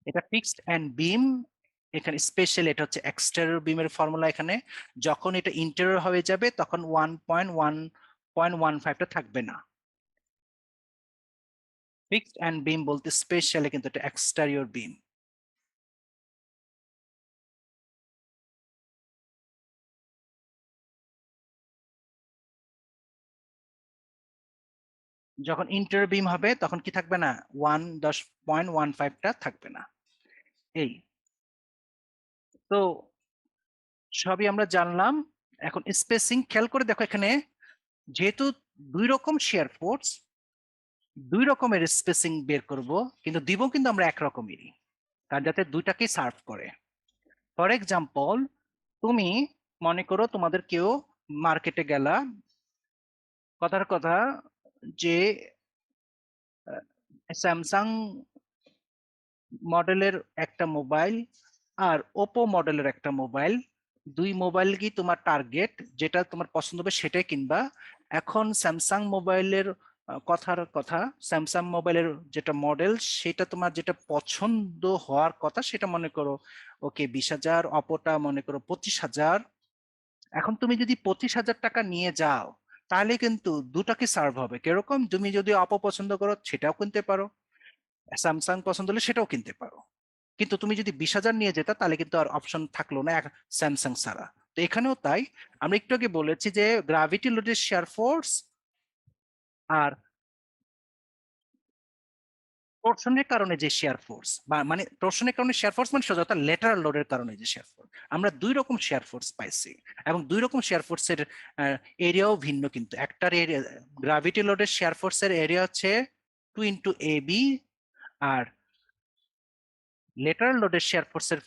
এটা ফিক্সড এন্ড বিম, এখানে স্পেশাল এটা হচ্ছে এক্সটেরিয়র বিমের ফর্মুলা। এখানে যখন এটা ইন্টেরিয়র হয়ে যাবে তখন 1.1.15টা থাকবে না। ফিক্সড এন্ড বিম বলতে স্পেশালি কিন্তু এটা এক্সটেরিয়র বিম। যখন ইন্টেরিয়র বিম হবে তখন কি থাকবে না, 1.15টা থাকবে না। এই তো সবই আমরা জানলাম। এখন স্পেসিং খেয়াল করে দেখো, এখানে যেহেতু 2 রকম শেয়ার ফোর্স, 2 রকমের স্পেসিং বের করব, কিন্তু দিব কিন্তু আমরা এক রকমেরই, তার যাতে দুইটাকেই সার্ভ করে। ফর এক্সাম্পল, তুমি মনে করো তোমাদের কেউ মার্কেটে গেলা, কথার কথা যে স্যামসাং মডেলের একটা মোবাইল আর ওপো মডেলের একটা মোবাইল, দুই মোবাইল কি তোমার টার্গেট, যেটা তোমার পছন্দ হবে সেটাই কিনবা। এখন স্যামসাং মোবাইলের কথার কথা, স্যামসাং মোবাইলের যেটা মডেল সেটা তোমার যেটা পছন্দ হওয়ার কথা সেটা মনে করো ওকে 20,000, অপোটা মনে করো 25,000। এখন তুমি যদি 25,000 টাকা নিয়ে যাও তাহলে কিন্তু দুটাকে সার্ভ হবে। কিরকম, তুমি যদি অপো পছন্দ করো সেটাও কিনতে পারো, স্যামসাং পছন্দ হলে সেটাও কিনতে পারো। কিন্তু তুমি যদি 20,000 নিয়ে যেতা তাহলে কিন্তু আর অপশন থাকলো না স্যামসাং ছাড়া। তো এখানেও তাই, আমরা একটু আগে বলেছি যে গ্রাভিটি লোডের শেয়ার ফোর্স আর টর্শনের কারণে যে শেয়ার ফোর্স, বা মানে টর্শনের কারণে শেয়ার ফোর্স মানে সোজা কথা লেটারাল লোডের কারণে যে শেয়ার ফোর্স, আমরা 2 রকম শেয়ার ফোর্স পাইছি। এবং 2 রকম শেয়ার ফোর্সের এরিয়াও ভিন্ন, কিন্তু একটার এরিয়া গ্রাভিটি লোডের শেয়ার ফোর্সের এরিয়া হচ্ছে 2 into A B, R lateral লোডের শেয়ার ফোর্সের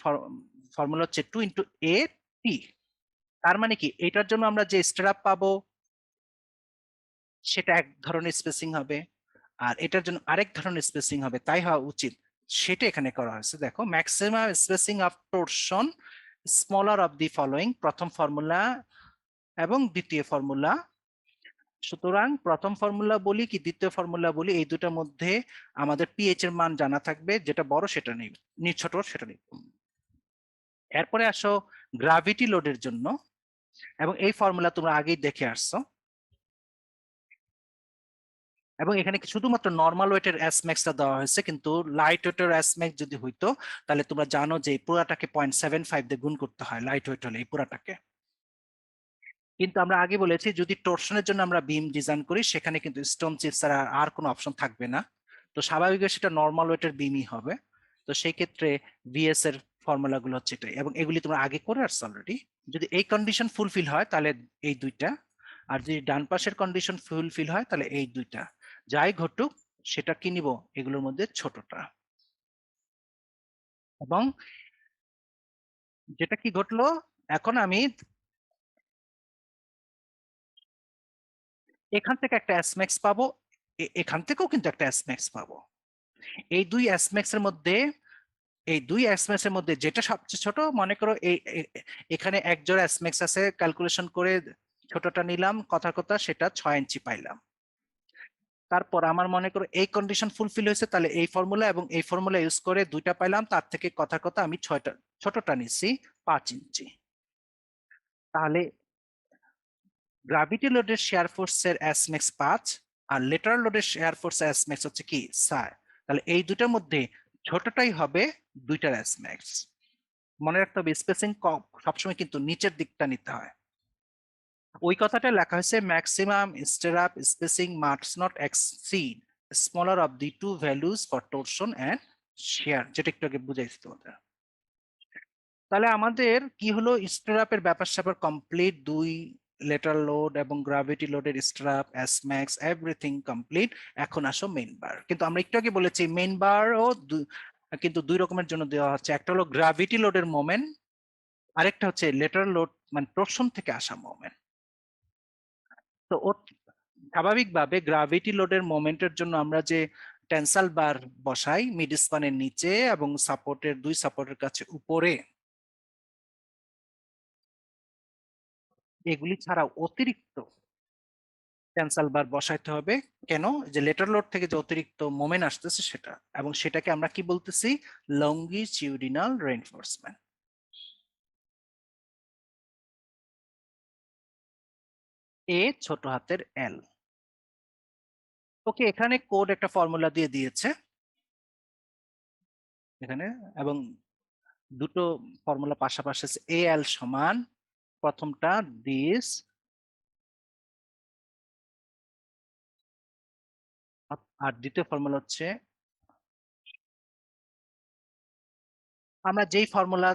ফর্মুলা হচ্ছে 2 ইন্টু এ টি। তার মানে কি, এটার জন্য আমরা যে স্ট্রাপ পাবো সেটা এক ধরনের স্পেসিং হবে, আর এটার জন্য আরেক ধরনের স্পেসিং হবে, তাই হওয়া উচিত। সেটা এখানে করা হয়েছে। দেখো, maximum spacing of torsion smaller of the following, প্রথম ফর্মুলা এবং দ্বিতীয় ফর্মুলা। সুতরাং প্রথম ফর্মুলা বলি কি দ্বিতীয় ফর্মুলা বলি, এই দুটার মধ্যে আমাদের পিএইচ এর মান জানা থাকবে, যেটা বড় সেটা নেই, ছোট সেটা নেই। এরপরে আসো গ্রাভিটি লোডের জন্য, এবং এই ফর্মুলা তোমরা আগেই দেখে আসছো। এবং এখানে শুধুমাত্র নর্মাল ওয়েটের এসম্যাক্সটা দেওয়া হয়েছে, কিন্তু লাইট ওয়েটের এসম্যাক্স যদি হইতো তাহলে তোমরা জানো যে এই পুরাটাকে 0.75 দিয়ে গুণ করতে হয় লাইট ওয়েট হলে, এই পুরাটাকে। কিন্তু আমরা আগে বলেছি যদি টর্শনের জন্য আমরা বিম ডিজাইন করি সেখানে কিন্তু স্টোন চিপ ছাড়া আর কোনো অপশন থাকবে না, তো স্বাভাবিকভাবে সেটা নর্মাল ওয়েটের বিমই হবে। তো সেই ক্ষেত্রে ভিএস এর ফর্মুলা গুলো হচ্ছে এটাই, এবং এগুলি তোমরা আগে করে আসছো অলরেডি। যদি এই কন্ডিশন ফুলফিল হয় তাহলে এই দুইটা, আর যদি ডান পাশের কন্ডিশন ফুলফিল হয় তাহলে এই দুইটা। যাই ঘটুক সেটা কি নিব, এগুলোর মধ্যে ছোটটা। এবং যেটা কি ঘটলো, এখন আমি এখান থেকে একটা এসম্যাক্স পাবো, এখান থেকেও কিন্তু একটা এসম্যাক্স পাবো। এই দুই এসম্যাক্স এর মধ্যে, এই দুই এসম্যাক্স এর মধ্যে যেটা সবচেয়ে ছোট, মনে করো এই এখানে এক জোড়া এসম্যাক্স আছে, ক্যালকুলেশন করে ছোটটা নিলাম, কথা কথা সেটা 6 ইঞ্চি পাইলাম। তারপর আমার মনে করো এই কন্ডিশন ফুলফিল হয়েছে, তাহলে এই ফর্মুলা এবং এই ফর্মুলা ইউজ করে দুইটা পাইলাম, তার থেকে কথা কথা আমি ছোটটা নিচ্ছি 5 ইঞ্চি। তাহলে গ্রাভিটি লোডের শেয়ার ফোর্সের এস ম্যাক্স 5, আর লেটারাল লোডের শেয়ার ফোর্স এস ম্যাক্স হচ্ছে কি 4। তাহলে এই দুটার মধ্যে ছোটটাই হবে দুইটার এস ম্যাক্স। মনে রাখতে হবে স্পেসিং সবসময় কিন্তু নিচের দিকটা নিতে হয়। ওই কথাটা লেখা হয়েছে maximum stirrup spacing must not exceed smaller of the two values for torsion and shear, যেটা একটু আগে বুঝাইছি তোমাদের। তাহলে আমাদের কি হলো, স্ট্রাপের ব্যাপার স্যাপার কমপ্লিট, দুই লেটার লোড এবং গ্রাভিটি লোডের strap S max everything complete. এখন আসো মেইন বার। কিন্তু আমরা একটু আগে বলেছি মেইন বারও কিন্তু দুই রকমের জন্য দেওয়া হচ্ছে, একটা হলো গ্রাভিটি লোডের মোমেন্ট, আরেকটা হচ্ছে লেটার লোড মানে টরশন থেকে আসা মোমেন্ট। তো স্বাভাবিকভাবে গ্রাভিটি লোডের মোমেন্টের জন্য আমরা যে টেনসাইল বার বসাই মিড স্পানের নিচে এবং সাপোর্টের দুই সাপোর্টের কাছে উপরে, এগুলি ছাড়াও অতিরিক্ত টেনসাইল বার বসাইতে হবে। কেন? যে লেটার লোড থেকে যে অতিরিক্ত মোমেন্ট আসতেছে সেটা, এবং সেটাকে আমরা কি বলতেছি, লঙ্গিটিউডিনাল রেইনফোর্সমেন্ট। এ ছোট হাতের এল। ওকে, এখানে কোড একটা ফর্মুলা দিয়ে দিয়েছে এখানে, এবং দুটো ফর্মুলা পাশাপাশি আছে। এ এল সমান প্রথমটা দিস, আর দ্বিতীয় ফর্মুলা হচ্ছে, আমরা যেই ফর্মুলা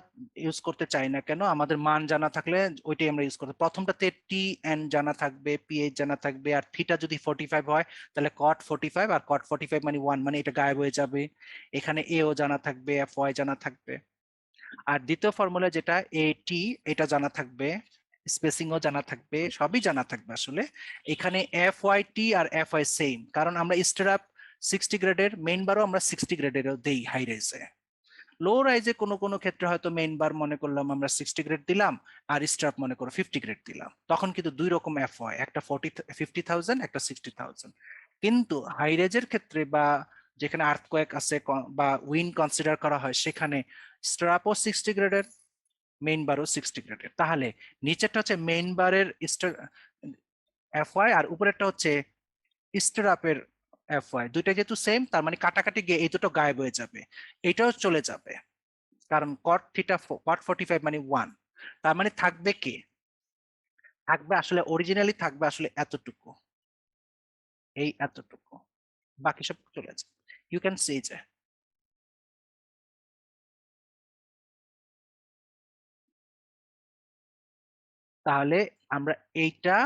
ইউজ করতে চাই না কেন আমাদের মান জানা থাকলে ওইটাই আমরা ইউজ করতে। প্রথমটাতে টি এন জানা থাকবে, পিএইচ জানা থাকবে, আর থিটা যদি 45 হয় তাহলে কট 45, আর কট 45 মানে 1, মানে এটা গায়েব হয়ে যাবে। এখানে এও জানা থাকবে, এফ ওয়াই জানা থাকবে। আর দ্বিতীয় ফর্মুলা যেটা এ টি, এটা জানা থাকবে, স্পেসিং ও জানা থাকবে, সবই জানা থাকবে আসলে। এখানে এফ ওয়াই টি আর এফ ওয়াই সেম, কারণ আমরা স্টেরাপ 60 গ্রেডের, মেইন বারও আমরা 60 গ্রেডেরও দেই হাই রেজে। লো রাইজে কোনো কোনো ক্ষেত্রে হয়তো মেইন বার মনে করলাম আমরা 60 গ্রেড দিলাম, আর স্ট্রাপ মনে করো 50 গ্রেড দিলাম, তখন কিন্তু দুই রকম এফ হয়, একটা 50,000, একটা 60,000। কিন্তু হাই রেজের ক্ষেত্রে বা যেখানে আর্থকোয়েক আছে বা উইন্ড কনসিডার করা হয়, সেখানে স্ট্রাপও 60 গ্রেডের, মেইন বারও 60 গ্রেডের। তাহলে নিচেরটা হচ্ছে মেইন বারের এফ ওয়াই, আর উপরেরটা হচ্ছে স্ট্রাপের এফ ওয়াই। দুইটা যেহেতু সেম, তার মানে কাটাকাটি গিয়ে এই দুটো গায়েব হয়ে যাবে, এটাও চলে যাবে, কারণ কট থিটা কট 45 মানে 1। তার মানে থাকবে কি, থাকবে আসলে অরিজিনালি থাকবে আসলে এতটুকু, এই এতটুকু, বাকি সব চলে যাবে। ইউ ক্যান সি যে, তাহলে আমরা এইটা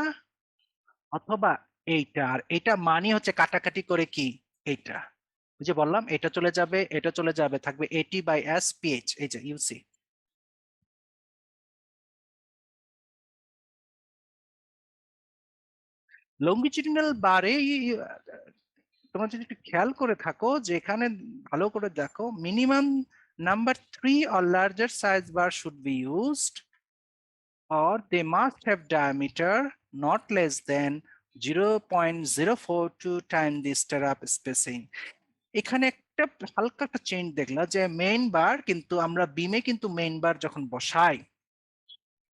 অথবা এইটা, আর এইটা মানি হচ্ছে কাটাকাটি করে কি এইটা, ওই যে বললাম এটা চলে যাবে, এটা চলে যাবে, থাকবে এটি বাই এস পিএইচ, এই যে ইউসি। লঙ্গিটিউডিনাল বারে তোমরা যদি একটু খেয়াল করে থাকো যে এখানে ভালো করে দেখো, minimum number 3 or larger size bar should be used, or they must have diameter not less than 0.042 times the stirrup spacing. এখানে একটা হালকা একটা চেঞ্জ দেখলা যে মেইন বার, কিন্তু আমরা বিমে কিন্তু মেইন বার যখন বসাই,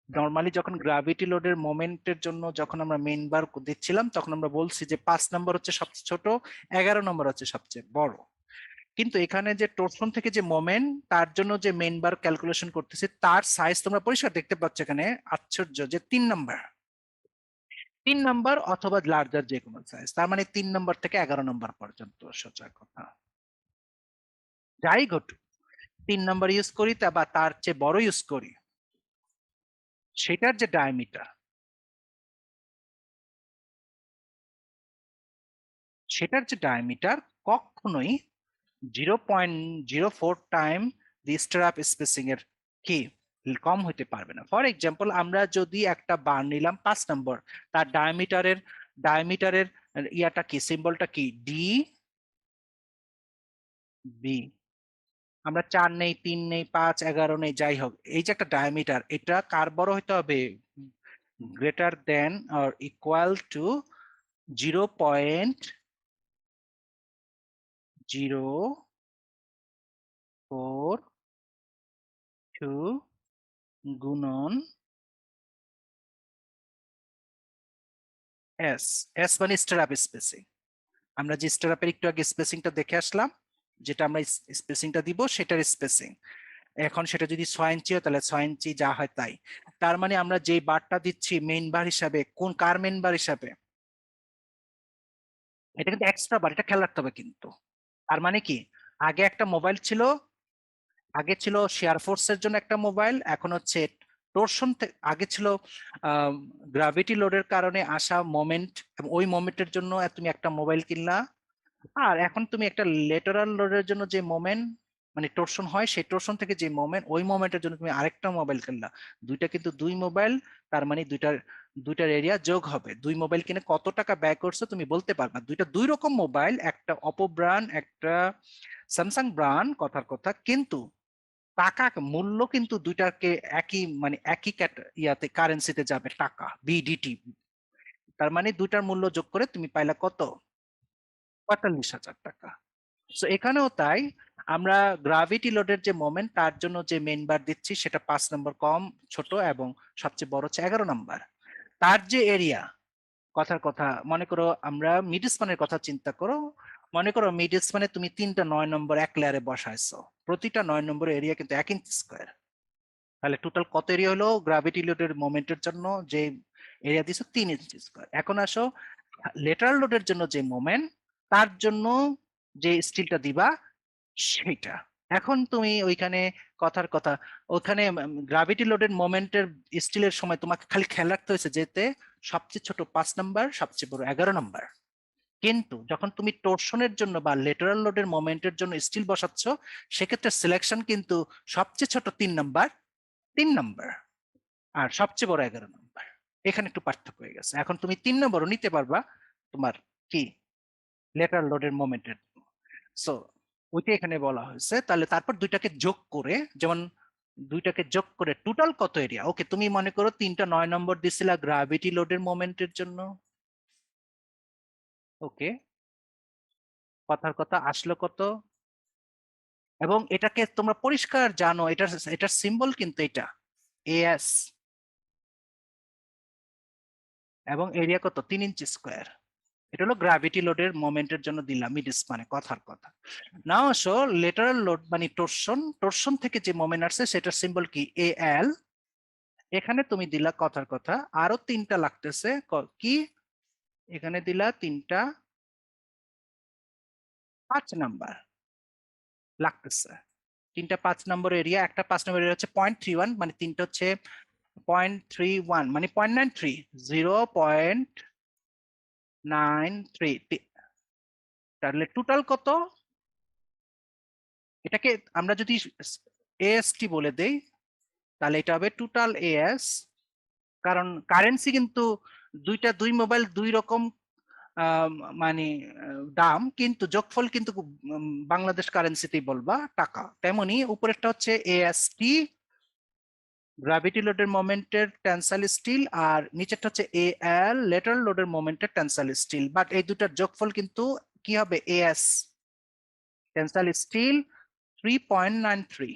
নর্মালি যখন গ্রাভিটি লোডের মোমেন্টের জন্য যখন আমরা মেইন বার দিচ্ছিলাম, তখন আমরা বলছি যে 5 নম্বর হচ্ছে সবচেয়ে ছোট, 11 নম্বর হচ্ছে সবচেয়ে বড়। কিন্তু এখানে যে টরশন থেকে যে মোমেন্ট, তার জন্য যে মেইন বার ক্যালকুলেশন করতেছি, তার সাইজ তোমরা পরিষ্কার দেখতে পাচ্ছ এখানে, আশ্চর্য যে 3 নম্বর, 3 নম্বর অথবা লার্জার যে কোনো সাইজ, তার মানে 3 নম্বর থেকে 11 নম্বর পর্যন্ত সোজা কথা। যাই ঘটুক, 3 নম্বর ইউজ করি তা বা তার চেয়ে বড় ইউজ করি, সেটার যে ডায়ামিটার, কখনোই 0.04 টাইম দি স্ট্রাপ স্পেসিং এর কি কম হতে পারবে না। ফর এক্সাম্পল, আমরা যদি একটা বার নিলাম 5 নম্বর, তার ডায়ামিটারের ইয়াটা কি, সিম্বলটা কি, ডি বি। আমরা 4 নেই, 3 নেই, 5, 11 নেই, যাই হোক, এই যে একটা ডায়ামিটার, এটা কার বড় হতে হবে, greater than or equal to 0.042 গুণন এস। এস মানে স্টার স্পেসিং। আমরা যে স্টার আপের একটু আগে স্পেসিংটা দেখে আসলাম, যেটা আমরা স্পেসিংটা দিব সেটার স্পেসিং। এখন সেটা যদি 6 ইঞ্চি হয় তাহলে 6 ইঞ্চি, যা হয় তাই। তার মানে আমরা যে বারটা দিচ্ছি মেইন বার হিসাবে, কোন কার মেইন বার হিসাবে, এটা কিন্তু এক্সট্রা বার, এটা খেয়াল রাখতে হবে কিন্তু। তার মানে কি, আগে একটা মোবাইল ছিল, আগে ছিল শেয়ার ফোর্সের জন্য একটা মোবাইল, এখন হচ্ছে টোরশন। আগে ছিল গ্রাভিটি লোডের কারণে আসা মোমেন্ট, এবং ওই মোমেন্টের জন্য তুমি একটা মোবাইল কিনলা। আর এখন তুমি একটা লেটারাল লোডের জন্য যে মোমেন্ট, মানে টোরশন হয়, সেই টোরশন থেকে যে মোমেন্ট, ওই মোমেন্টের জন্য তুমি আরেকটা মোবাইল কিনলা। দুইটা কিন্তু দুই মোবাইল, তার মানে দুইটার এরিয়া যোগ হবে। দুই মোবাইল কিনে কত টাকা ব্যয় করছো তুমি বলতে পারবা। দুইটা দুই রকম মোবাইল, একটা অপো ব্র্যান্ড, একটা স্যামসাং ব্র্যান্ড, কথার কথা, কিন্তু টাকা মূল্য কিন্তু দুইটাকে একই, মানে একই ইয়াতে কারেন্সিতে যাবে, টাকা বিডিটি। তার মানে দুইটার মূল্য যোগ করে তুমি পাইলা কত? 45,000 টাকা। সো এখানেও তাই, আমরা গ্রাভিটি লোডের যে মোমেন্ট তার জন্য যে মেইন বার দিচ্ছি সেটা 5 নম্বর কম ছোট, এবং সবচেয়ে বড় হচ্ছে 11 নম্বর। তার যে এরিয়া, কথার কথা, মনে করো আমরা মিড স্পানের কথা চিন্তা করো। মনে করো মিড স্পানে তুমি 3টা 9 নম্বর এক লেয়ারে বসাইছো, প্রতিটা 9 নম্বর এরিয়া কিন্তু 1 ইঞ্চি স্কোয়ার। তাহলে টোটাল কত এরিয়া হলো গ্রাভিটি লোডের মোমেন্টের জন্য যে এরিয়া দিছো? 3 ইঞ্চি স্কোয়ার। এখন আসো লেটারাল লোডের জন্য যে মোমেন্ট, তার জন্য যে স্টিলটা দিবা সেটা। এখন তুমি ওইখানে, কথার কথা, ওখানে গ্রাভিটি লোডেড মোমেন্টের স্টিলের সময় তোমাকে খালি খেয়াল রাখতে হয়েছে যেতে সবচেয়ে ছোট 5 নম্বর, সবচেয়ে বড় 11 নম্বর। কিন্তু যখন তুমি টর্শনের জন্য বা লেটারাল লোডের মোমেন্টের জন্য স্টিল বসাচ্ছ, সেক্ষেত্রে সিলেকশন কিন্তু সবচেয়ে ছোট 3 নম্বর, 3 নম্বর, আর সবচেয়ে বড় 11 নম্বর। এখানে একটু পার্থক্য হয়ে গেছে। এখন তুমি 3 নম্বরও নিতে পারবা তোমার কি লেটারাল লোডের মোমেন্টের। সো ওইটা এখানে বলা হয়েছে। তাহলে তারপর দুইটাকে যোগ করে, যেমন দুইটাকে যোগ করে টোটাল কত এরিয়া। ওকে, তুমি মনে করো 3টা 9 নম্বর দিছিলা গ্রাভিটি লোডের মোমেন্টের জন্য। ওকে, কথার কথা আসলো কত? এবং এটাকে তোমরা পরিষ্কার জানো, এটার এটার সিম্বল কিন্তু এটা এএস, এবং এরিয়া কত? 3 ইঞ্চি স্কোয়ার। এটা হলো গ্রাভিটি লোডের মোমেন্টের জন্য দিলাম মিড স্পানে, কথার কথা। নাও আসো লেটারাল লোড মানে টর্শন, টর্শন থেকে যে মোমেন্ট আসছে সেটার সিম্বল কি? এ এল। এখানে তুমি দিলা, কথার কথা, আরো 3টা লাগতেছে, কি? এখানে দিলা 3টা 5 নাম্বার লাগতেছে। 3টা 5 নম্বর এরিয়া, একটা 5 নম্বর এরিয়া হচ্ছে 0.31, মানে 3টা হচ্ছে 0.31, মানে 0.93, 0.93। তাহলে টোটাল কত? এটাকে আমরা যদি এএসটি বলে দেই, তাহলে এটা হবে টোটাল এএস। কারণ কারেন্সি কিন্তু দুইটা, দুই মোবাইল দুই রকম আহ, মানে দাম, কিন্তু যোগফল কিন্তু বাংলাদেশ কারেন্সিতেই বলবা টাকা। তেমনি উপরেরটা হচ্ছে এএসটি, গ্রাভিটি লোডের মোমেন্টের টেনসাইল স্টিল, আর নিচেরটা হচ্ছে এএল, লেটারাল লোডের মোমেন্টের টেনসাইল স্টিল। বাট এই দুটার যোগফল কিন্তু কি হবে? AS, tensile steel 3.93।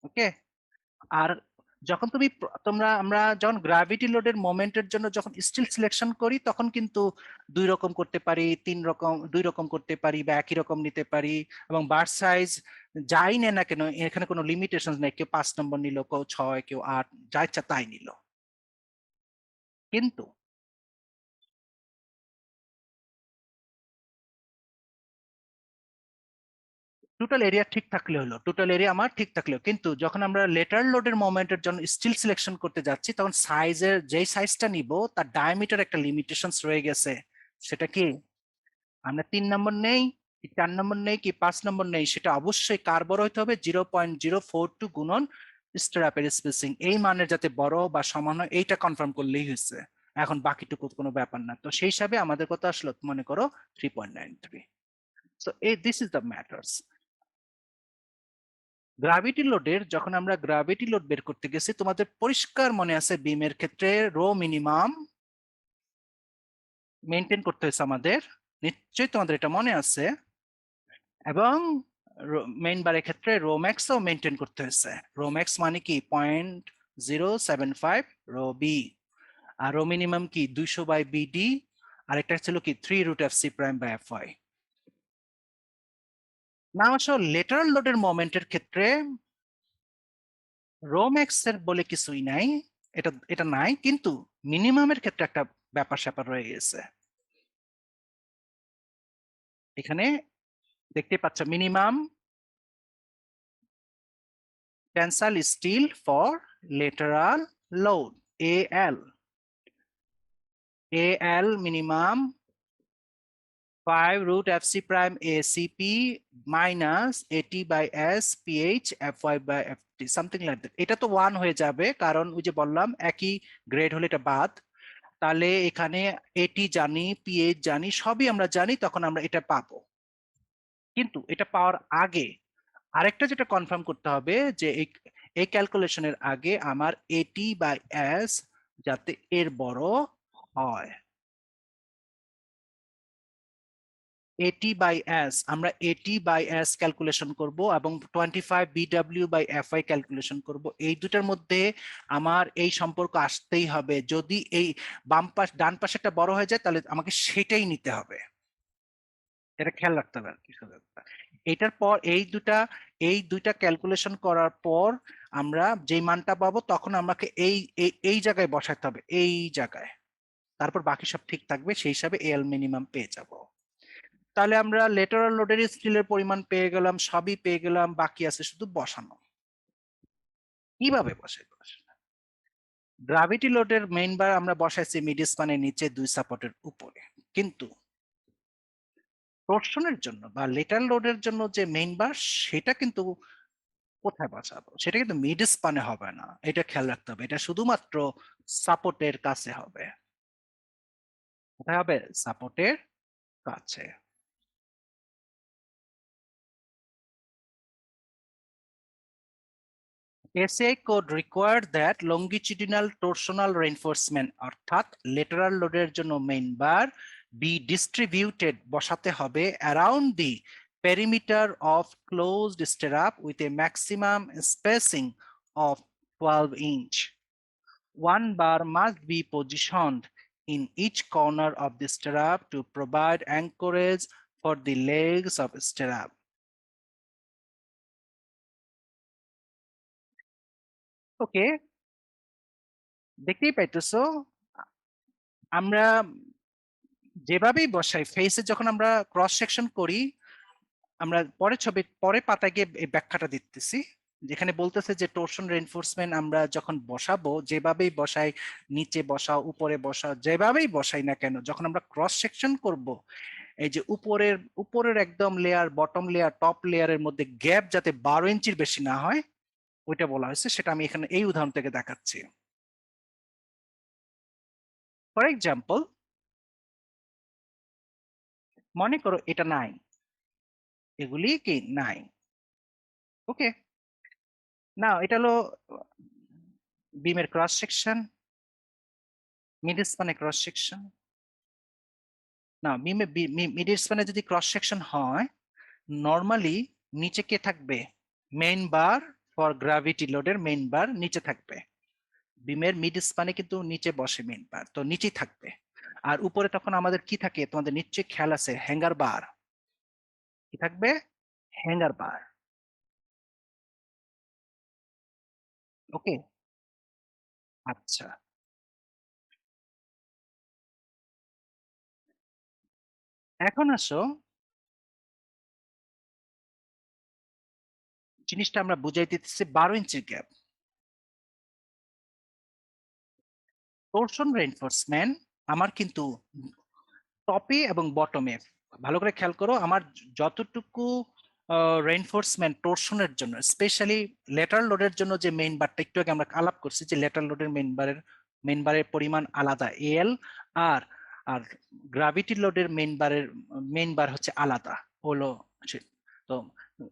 ওকে। আর যখন আমরা যখন গ্র্যাভিটি লোডের মোমেন্টের জন্য যখন স্টিল সিলেকশন করি, তখন কিন্তু 2 রকম করতে পারি, 3 রকম, 2 রকম করতে পারি, বা একই রকম নিতে পারি। এবং বার সাইজ যাই নেয় না কেন, এখানে কোনো লিমিটেশন নেই। কেউ 5 নম্বর নিল, কেউ 6, কেউ 8, যা ইচ্ছা তাই নিল। কিন্তু টোটাল এরিয়া ঠিক থাকলে হলো, টোটাল এরিয়া আমার ঠিক থাকলেও, কিন্তু যখন আমরা লেটারাল লোডের মোমেন্টের জন্য স্টিল সিলেকশন করতে যাচ্ছি, তখন সাইজের যেই সাইজটা নিব তার ডায়ামিটার একটা লিমিটেশনস রয়ে গেছে। সেটা কি? আমরা 3 নম্বর নেই কি 4 নম্বর নেই কি 5 নম্বর নেই, সেটা অবশ্যই কার বড় হইতে হবে? 0.042 গুণন স্ট্র্যাপের স্পেসিং, এই মানের যাতে বড় বা সমান হয়, এইটা কনফার্ম করলেই হয়েছে। এখন বাকিটুকু কোনো ব্যাপার না। তো সেই হিসাবে আমাদের কথা আসলো, মনে করো 3.93। সো এই this is the matters. Gravity লোডের যখন আমরা গ্র্যাভিটি লোড বের করতে গেছি, তোমাদের পরিষ্কার মনে আছে বিমের ক্ষেত্রে রো মিনিমাম মেনটেন করতে হয়েছে আমাদের, নিশ্চয়ই তোমাদের এটা মনে আছে। এবং মেইন বারের ক্ষেত্রে রো ম্যাক্সও মেনটেন করতে হয়েছে। রো ম্যাক্স মানে কি 0.075 রো বি, আর রো মিনিমাম কি 200 বাই বিডি, আর একটা ছিল কি 3√fc প্রাইম বাই এফআই। না আসলে লেটারাল লোডের মোমেন্টের ক্ষেত্রে রো ম্যাক্স এর বলে কিছুই নাই, এটা এটা নাই, কিন্তু মিনিমামের ক্ষেত্রে একটা ব্যাপার স্যাপার রয়ে গেছে। এখানে দেখতে পাচ্ছ minimum tensile steel for lateral load AL, AL minimum 5√fc prime ACP minus AT by S PH FY by FT something like that। এটা তো 1 হয়ে যাবে, কারণ ওই যে বললাম একই গ্রেড হলে এটা বাদ। তাহলে এখানে এটি জানি, পিএইচ জানি, সবই আমরা জানি, তখন আমরা এটা পাবো। কিন্তু এটা পাওয়ার আগে আরেকটা যেটা কনফার্ম করতে হবে যে এই ক্যালকুলেশনের আগে আমার এটি বাই এস যাতে এর বড় হয়। এটি বাই এস, আমরা এটি বাই এস ক্যালকুলেশন করব এবং 25 বিডব্লিউ বাই এফআই ক্যালকুলেশন করব। এই দুটার মধ্যে আমার এই সম্পর্ক আসতেই হবে। যদি এই বাম পাশ ডান পাশেরটা বড় হয়ে যায় তাহলে আমাকে সেটাই নিতে হবে, এটা খেয়াল রাখতে হবে আর কি। এটার পর এই দুইটা ক্যালকুলেশন করার পর আমরা যে মানটা পাবো তখন আমাকে এই জায়গায় বসাতে হবে, এই জায়গায়। তারপর বাকি সব ঠিক থাকবে, সেই হিসাবে এল মিনিমাম পেয়ে যাব। তাহলে আমরা লেটারাল লোডের স্টিলের পরিমাণ পেয়ে গেলাম, সবই পেয়ে গেলাম, বাকি আছে শুধু বসানো। কিভাবে বসাই? গ্রাভিটি লোডের মেইন বার আমরা বসাইছি মিড স্প্যানের নিচে 2 সাপোর্টের উপরে, কিন্তু টর্শনের জন্য বা লেটারাল লোডের জন্য যে মেইন বার সেটা কিন্তু কোথায় বসাবো? সেটা কিন্তু মিড স্প্যানে হবে না, এটা খেয়াল রাখতে হবে। এটা শুধুমাত্র সাপোর্টের কাছে হবে। কোথায় হবে? সাপোর্টের কাছে। ASI code required that longitudinal torsional reinforcement অর্থাৎ লেটারাল লোডের জন্য মেইন বার be distributed বসাতে হবে around the perimeter of closed stirrup with a maximum spacing of 12 inch. One bar must be positioned in each corner of the stirrup to provide anchorage for the legs of stirrup. ওকে, দেখতেই পাইতেছো আমরা যেভাবেই বসাই ফেসে, যখন আমরা cross section করি, আমরা পরে পাতায় গিয়ে এই ব্যাখ্যাটা দিতেছি, যেখানে বলতেছে যে টর্শন রেইনফোর্সমেন্ট আমরা যখন বসাবো, যেভাবেই বসাই, নিচে বসাও উপরে বসাও, যেভাবেই বসাই না কেন, যখন আমরা ক্রস সেকশন করব, এই যে উপরের একদম লেয়ার, বটম লেয়ার, টপ লেয়ারের মধ্যে গ্যাপ যাতে 12 ইঞ্চির বেশি না হয়, ওইটা বলা হয়েছে। সেটা আমি এখানে এই উদাহরণ থেকে দেখাচ্ছি। ফর এক্সাম্পল, মনে করো এটা নাই, এগুলি কি নাই। ওকে, না এটা হলো বিমের ক্রস সেকশন, মিড স্প্যানে ক্রস সেকশন। না মিড স্প্যানে যদি ক্রস সেকশন হয়, নর্মালি নিচে কে থাকবে? মেইন বার ফর গ্র্যাভিটি লোডের মেইন বার নিচে থাকবে। বিমের মিড স্প্যানে কিন্তু নিচে বসে মেইন বার, তো নিচেই থাকবে। আর উপরে তখন আমাদের কি থাকে? তোমাদের নিশ্চয়ই খেয়াল আছে, হ্যাঙ্গার বার। কি থাকবে? হ্যাঙ্গার বার। ওকে, আচ্ছা, এখন আসো জিনিসটা আমরা বুঝাই দিতেছি 12 ইঞ্চির গ্যাপ। টর্শন রেইনফোর্সমেন্ট আমার কিন্তু টপে এবং বটমে, ভালো করে খেয়াল করো, আমার যতটুকু রেইনফোর্সমেন্ট টর্শনের জন্য, স্পেশালি লেটারাল লোডের জন্য যে মেইন বারটা একটু আগে আমরা আলাপ করছি, যে লেটারাল লোডের মেইন বারের পরিমাণ আলাদা এল, আর আর গ্রাভিটি লোডের মেইন বার হচ্ছে আলাদা, হলো তো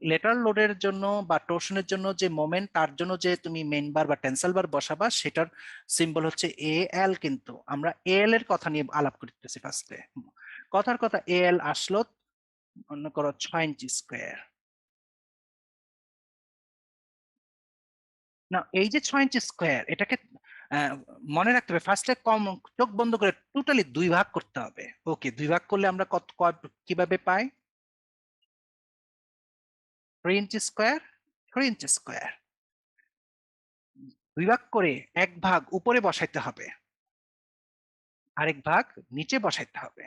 লেটারাল লোডের জন্য বা টর্শনের জন্য যে মোমেন্ট, তার জন্য যে তুমি মেইন বার বা টেনসাইল বার বসাবা, সেটার সিম্বল হচ্ছে এ এল। কিন্তু আমরা এল এর কথা নিয়ে আলাপ করতেছি ফার্স্টে। কথার কথা এল আসলো মনে করো 6 ইঞ্চি স্কোয়ার। না, এই যে 6 ইঞ্চি স্কোয়ার, এটাকে মনে রাখতে হবে ফার্স্টে কম, চোখ বন্ধ করে টোটালি 2 ভাগ করতে হবে। ওকে, 2 ভাগ করলে আমরা কিভাবে পাই? 3 ইঞ্চি স্কোয়ার, 3 ইঞ্চি স্কোয়ার। 2 ভাগ করে 1 ভাগ উপরে বসাইতে হবে, আরেক ভাগ নিচে বসাইতে হবে।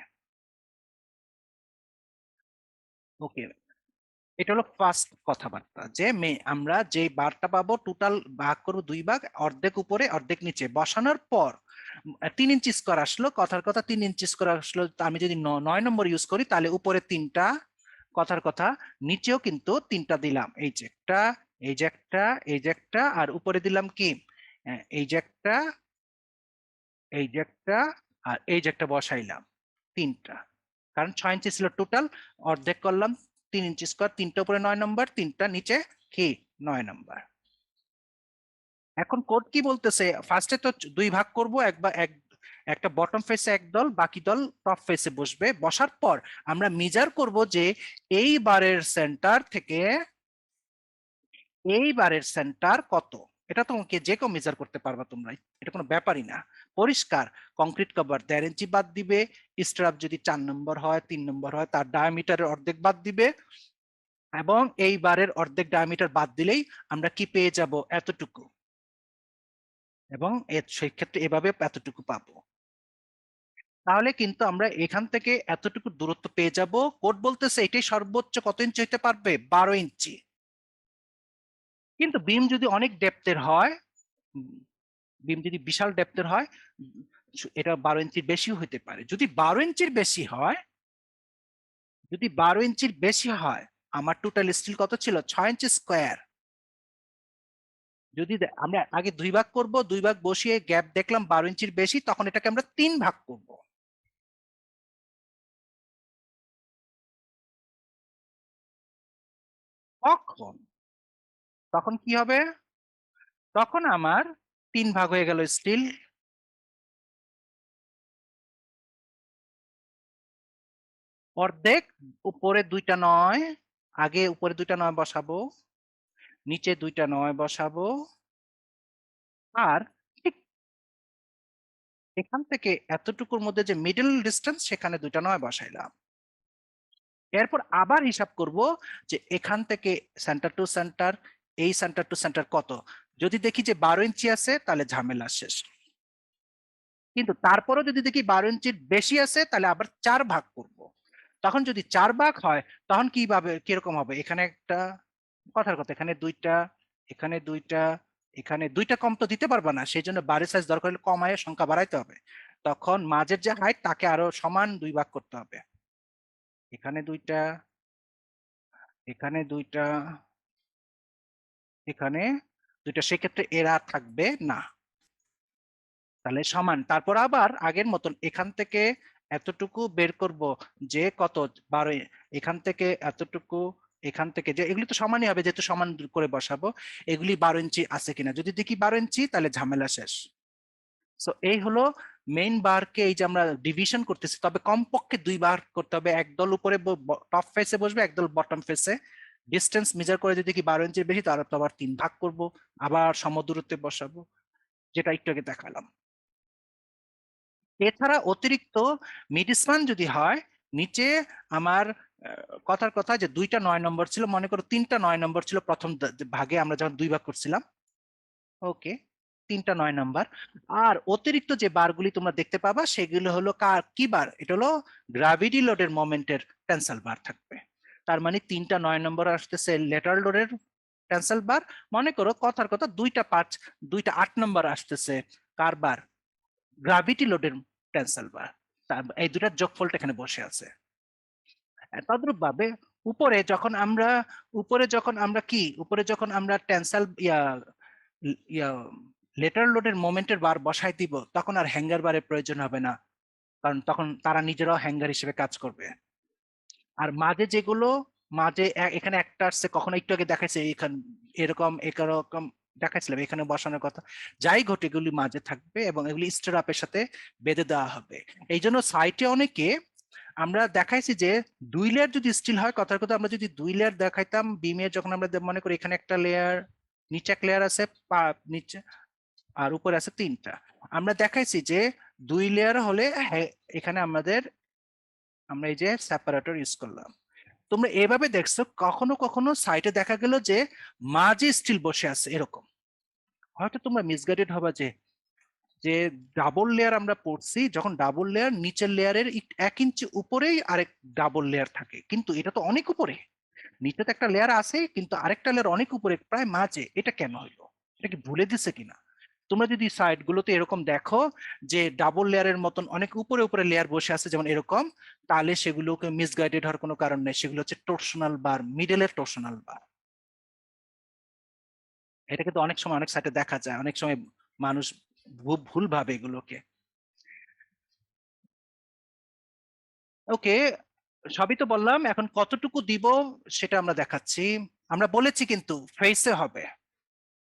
ওকে, এটা হলো ফার্স্ট কথাবার্তা, যে আমরা যে বারটা পাবো টোটাল ভাগ করবো 2 ভাগ, অর্ধেক উপরে অর্ধেক নিচে বসানোর পর 3 ইঞ্চি স্কোয়ার আসলো। কথার কথা 3 ইঞ্চি স্কোয়ার আসলো, আমি যদি 9 নম্বর ইউজ করি তাহলে উপরে 3টা, কথার কথা নিচেও কিন্তু 3টা দিলাম। এই যে একটা, এই যে একটা, এই যে একটা, আর উপরে দিলাম কি, এই যে একটা, এই যে একটা, আর এই যে একটা বসাইলাম, 3টা। কারণ 6 ইঞ্চি ছিল টোটাল, অর্ধেক করলাম 3 ইঞ্চি স্কোয়ার, 3টা উপরে 9 নম্বর, 3টা নিচে কি 9 নম্বর। এখন কোড কি বলতেছে, ফার্স্টে তো 2 ভাগ করব, একটা বটম ফেসে একদল, বাকি দল টপ ফেসে বসবে। বসার পর আমরা মেজার করব যে এই বারের সেন্টার থেকে এই বারের সেন্টার কত। এটা তোমাকে যে কেউ মেজার করতে পারবা তোমরা, এটা কোনো ব্যাপারই না। পরিষ্কার, কংক্রিট কভার 1.5 ইঞ্চি বাদ দিবে, স্ট্রাপ যদি 4 নম্বর হয়, 3 নম্বর হয়, তার ডায়ামিটারের অর্ধেক বাদ দিবে, এবং এই বারের অর্ধেক ডায়ামিটার বাদ দিলেই আমরা কি পেয়ে যাব, এতটুকু। এবং সেই ক্ষেত্রে এভাবে এতটুকু পাবো। তাহলে কিন্তু আমরা এখান থেকে এতটুকু দূরত্ব পেয়ে যাব। কোড বলতেছে এটাই সর্বোচ্চ কত ইঞ্চি হতে পারবে, 12 ইঞ্চি। কিন্তু বিম যদি অনেক ডেপথের হয়, বিম যদি বিশাল ডেপথের হয়, এটা 12 ইঞ্চির বেশিও হতে পারে। যদি 12 ইঞ্চির বেশি হয়, যদি 12 ইঞ্চির বেশি হয়, আমার টোটাল স্টিল কত ছিল, 6 ইঞ্চি স্কোয়ার। যদি আমরা আগে 2 ভাগ করব, 2 ভাগ বসিয়ে গ্যাপ দেখলাম 12 ইঞ্চির বেশি, তখন এটাকে আমরা 3 ভাগ করব। তখন তখন কি হবে, তখন আমার 3 ভাগ হয়ে গেল স্টিল। অর্ধেক, উপরে 2টা 9, আগে উপরে 2টা 9 বসাবো, নিচে 2টা 9 বসাবো, আর ঠিক এখান থেকে এতটুকুর মধ্যে যে মিডল ডিস্টেন্স, সেখানে 2টা 9 বসাইলাম। এরপর আবার হিসাব করব যে এখান থেকে সেন্টার টু সেন্টার, এই সেন্টার টু সেন্টার কত। যদি দেখি যে 12 ইঞ্চি আছে, তাহলে ঝামেলা শেষ। কিন্তু তারপরেও যদি দেখি 12 ইঞ্চির বেশি আছে, তাহলে আবার 4 ভাগ করব। তখন যদি 4 ভাগ হয়, তখন কিভাবে, কিরকম হবে, এখানে একটা, কথার কথা এখানে 2টা, এখানে 2টা, এখানে 2টা কম তো দিতে পারবা না, সেই জন্য বাড়ির সাইজ দরকার হলে কমায় সংখ্যা বাড়াইতে হবে। তখন মাঝের যে হাইট, তাকে আরো সমান 2 ভাগ করতে হবে। এখানে 2টা, এখানে 2টা, এখানে 2টা, সেক্ষেত্রে এরা থাকবে না, তাহলে সমান। তারপর আবার আগের মতন এখান থেকে এতটুকু বের করব, যে কত, 12, এখান থেকে এতটুকু, এখান থেকে, যে এগুলি তো সমানই হবে যেহেতু সমান করে বসাবো। এগুলি 12 ইঞ্চি আছে কিনা, যদি দেখি 12 ইঞ্চি, তাহলে ঝামেলা শেষ। সো এই হলো মেইন বারকে, এই যে আমরা ডিভিশন করতেছি, তবে কমপক্ষে 2 বার করতে হবে। একদল উপরে টপ ফেসে বসবে, একদল বটম ফেসে। ডিস্টেন্স মেজার করে যদি দেখি 12 ইঞ্চির বেশি, তাহলে তো আবার 3 ভাগ করব, আবার সমদূরত্বে বসাবো, যেটা একটু আগে দেখালাম। এছাড়া অতিরিক্ত মিড স্প্যান যদি হয়, নিচে আমার কথার কথা যে 2টা 9 নম্বর ছিল, মনে করো 3টা 9 নম্বর ছিল প্রথম ভাগে, আমরা যখন 2 ভাগ করছিলাম। ওকে, 3টা 9 নম্বর। আর অতিরিক্ত যে বারগুলি তোমরা দেখতে পাবা, সেগুলো হলো কি বার, এটা হলো গ্রাভিটি লোডের মোমেন্টের টেনসাইল বার থাকবে। তার মানে 3টা 9 নম্বর আসতেছে লেটারাল লোডের টেনসাইল বার। মনে করো কথার কথা 2টা 8 নম্বর আসতেছে কার বার, গ্রাভিটি লোডের টেনসাইল বার। এই দুটার যোগফলটা এখানে বসে আছে। তদ্রূপ ভাবে উপরে যখন আমরা, উপরে যখন আমরা টেনসাইল ইয়া লেটারাল লোডের মোমেন্টের বার বসাই দিব, তখন আর হ্যাঙ্গার বারের প্রয়োজন হবে না, কারণ তখন তারা নিজেরাও হ্যাঙ্গার হিসেবে কাজ করবে। আর মাঝে যেগুলো মাঝে এখানে একটা আসছে, কখনো একটু আগে দেখাইছে এখানে এরকম এরকম দেখাচ্ছিলাম, এখানে বসানোর কথা। যাই ঘটে এগুলি মাঝে থাকবে এবং এগুলি স্ট্র্যাপের সাথে বেঁধে দেওয়া হবে। এই জন্য সাইটে অনেকে আমরা দেখাইছি যে 2 লেয়ার যদি স্টিল হয়, কথার কথা আমরা যদি 2 লেয়ার দেখাইতাম বিমের, যখন আমরা মনে করি এখানে একটা লেয়ার, নিচে এক লেয়ার আছে, নিচে আর উপরে আছে 3টা, আমরা দেখাইছি যে 2 লেয়ার হলে এখানে আমরা এই যে সেপারেটর ইউজ করলাম। তোমরা এভাবে দেখছো, কখনো কখনো সাইটে দেখা গেল যে মাঝে স্টিল বসে আছে এরকম, হয়তো তোমরা মিসগাইডেড হবা যে যে ডাবল লেয়ার আমরা পড়ছি, যখন ডাবল লেয়ার নিচের লেয়ারের 1 ইঞ্চি উপরেই আরেক ডাবল লেয়ার থাকে, কিন্তু এটা তো অনেক উপরে, নিচে তো একটা লেয়ার আছে কিন্তু আরেকটা লেয়ার অনেক উপরে প্রায় মাঝে, এটা কেন হইলো? এটা কি ভুলে দিছে কিনা? তোমরা যদি সাইট গুলোতে এরকম দেখো যে ডাবল লেয়ারের মতন অনেক উপরে উপরে লেয়ার বসে আছে যেমন এরকম, তাহলে সেগুলোকে মিসগাইডেড হওয়ার কোনো কারণ নেই, সেগুলো হচ্ছে টর্শনাল বার, মিডলের টর্শনাল বার। এটা কিন্তু অনেক সময় অনেক সাইটে দেখা যায়, অনেক সময় মানুষ ভুল ভাবে এগুলোকে। ওকে, সবই তো বললাম, এখন কতটুকু দিব সেটা আমরা দেখাচ্ছি। আমরা বলেছি কিন্তু ফেসে হবে,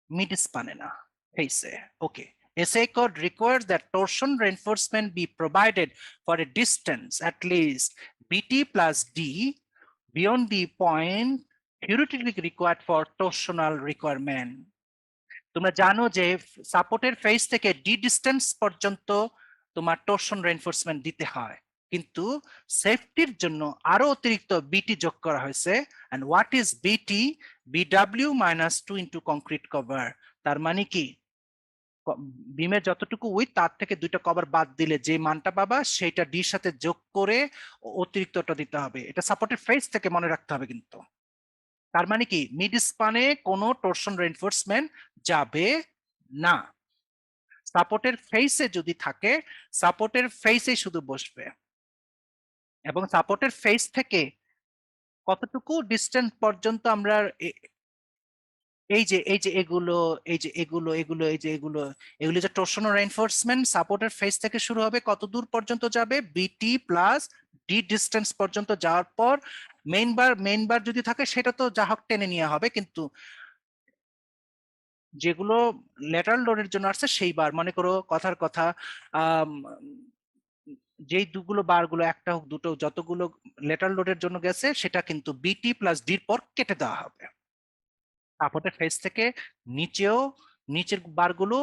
মিড স্পানে না, ফেসে। ওকে, SA code requires that torsion reinforcement be provided for a distance at least BT plus D beyond the point theoretically required for torsional requirement. তোমরা জানো যে সাপোর্টের ফেস থেকে ডি ডিস্টেন্স পর্যন্ত তোমার টর্শন রেইনফোর্সমেন্ট দিতে হয়, কিন্তু সেফটির জন্য আরো অতিরিক্ত বিটি যোগ করা হয়েছে। এন্ড হোয়াট ইজ বিটি? BW minus 2 into concrete cover. তার মানে কি, বিমের যতটুকু উইথ তার থেকে 2টা কভার বাদ দিলে যে মানটা পাবা সেটা ডির সাথে যোগ করে অতিরিক্তটা দিতে হবে। এটা সাপোর্টের ফেস থেকে মনে রাখতে হবে কিন্তু। তার মানে কি, মিড স্পানে কোনো টর্শন রেইনফোর্সমেন্ট যাবে না। সাপোর্টের ফেসে যদি থাকে, সাপোর্টের ফেসে শুধু বসবে, এবং সাপোর্টের ফেস থেকে কতটুকু ডিস্টেন্স পর্যন্ত আমরা এই যে এগুলো, এই যে এগুলো এই যে এগুলো যে টর্শন রেইনফোর্সমেন্ট সাপোর্টের ফেস থেকে শুরু হবে, কত দূর পর্যন্ত যাবে? BT প্লাস ডি ডিস্টেন্স পর্যন্ত যাওয়ার পর মেইন বার যদি থাকে সেটা তো যা হোক টেনে নেওয়া হবে, কিন্তু যেগুলো ল্যাটারাল লোডের জন্য আসছে সেই বার, মনে করো কথার কথা যেই দুগুলো বারগুলো, একটা হোক দুটো, যতগুলো ল্যাটারাল লোডের জন্য গেছে সেটা কিন্তু BT প্লাস ডির পর কেটে দেওয়া হবে। সাপোর্টের ফেস থেকে নিচেও, নিচের বারগুলো,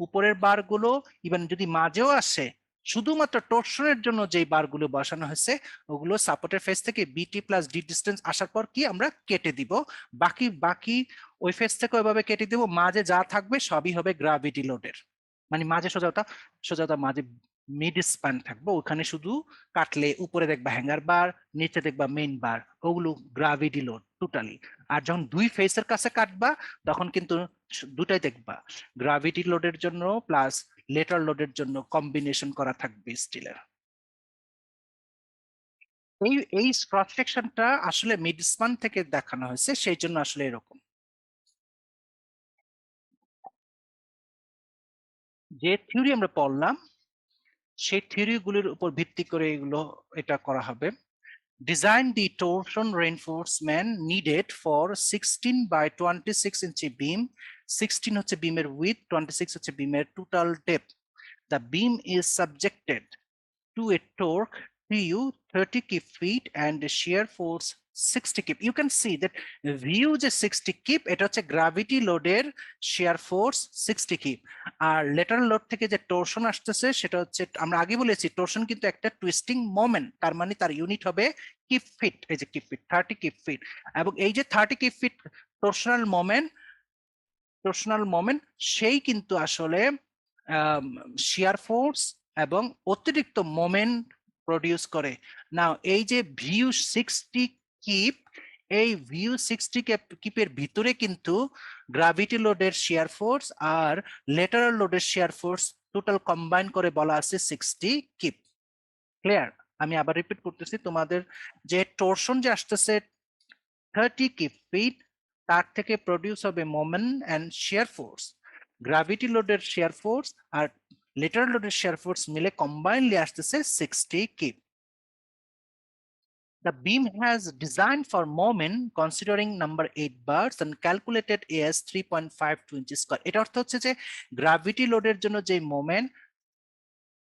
উপরের বারগুলো, ইভেন যদি মাঝেও আসে, শুধুমাত্র টর্শনের জন্য যেই বারগুলো বসানো হয়েছে ওগুলো সাপোর্টের ফেস থেকে BT প্লাস ডি ডিস্টেন্স আসার পর কি আমরা কেটে দিব। বাকি বাকি ওই ফেস থেকে ওইভাবে কেটে দিব, মাঝে যা থাকবে সবই হবে গ্রাভিটি লোডের। মানে মাঝে সোজাটা সোজাটা মাঝে মিড স্প্যান থাকবে, ওখানে শুধু কাটলে উপরে দেখবা হ্যাঙ্গার বার, নিচে দেখবা মেইন বার, ওগুলো গ্রাভিটি লোড টোটালি। আর যখন দুই ফেসের কাছে কাটবা তখন কিন্তু দুটাই দেখবা গ্রাভিটি লোডের জন্য প্লাস লেটার লোডের জন্য কম্বিনেশন করা থাকবে স্টিলের। এই ক্রস সেকশনটা আসলে মিড স্পান থেকে দেখানো হয়েছে, সেই জন্য আসলে এরকম। যে থিওরি আমরা পড়লাম সেই থিওরিগুলির উপর ভিত্তি করে এগুলো এটা করা হবে। Design the torsion reinforcement needed for 16 by 26 inch beam. 16 হচ্ছে বিমের width, 26 হচ্ছে বিমের total depth. The beam is subjected to a torque TU 30 kip-feet and a shear force 60 kip. You can see that VU যে 60 kip, এটা হচ্ছে gravity লোডের shear force 60 kip, আর lateral load থেকে যে টর্শন আসতেছে সেটা হচ্ছে, আমরা আগে বলেছি টর্শন কিন্তু একটা টুইস্টিং মোমেন্ট, তার মানে তার ইউনিট হবে কিপ ফিট। এই যে কিপ ফিট 30 কিপ ফিট, এবং এই যে 30 কিপ ফিট টর্শনাল মোমেন্ট, সেই কিন্তু আসলে শিয়ার ফোর্স এবং অতিরিক্ত মোমেন্ট প্রডিউস করে। না, এই যে ভিউ 60 কিপ, এই ভিউ 60 কিপের ভিতরে কিন্তু গ্রাভিটি লোডের শিয়ার ফোর্স আর লেটারাল লোডের শিয়ার ফোর্স টোটাল কম্বাইন করে বলা আছে 60 কিপ। ক্লিয়ার? আমি আবার রিপিট করতেছি, তোমাদের যে টর্শন যে আসতেছে 30 কিপ ফিট, তার থেকে প্রডিউস হবে moment and shear force, gravity লোডের শিয়ার ফোর্স আর লেটারাল লোডের শিয়ার ফোর্স মিলে কম্বাইনলি আসতেছে 60 keep. The beam has designed for moment considering number 8 bars and calculated as 3.52 inches square. এটা অর্থ হচ্ছে যে গ্র্যাভিটি লোডের জন্য যে মোমেন্ট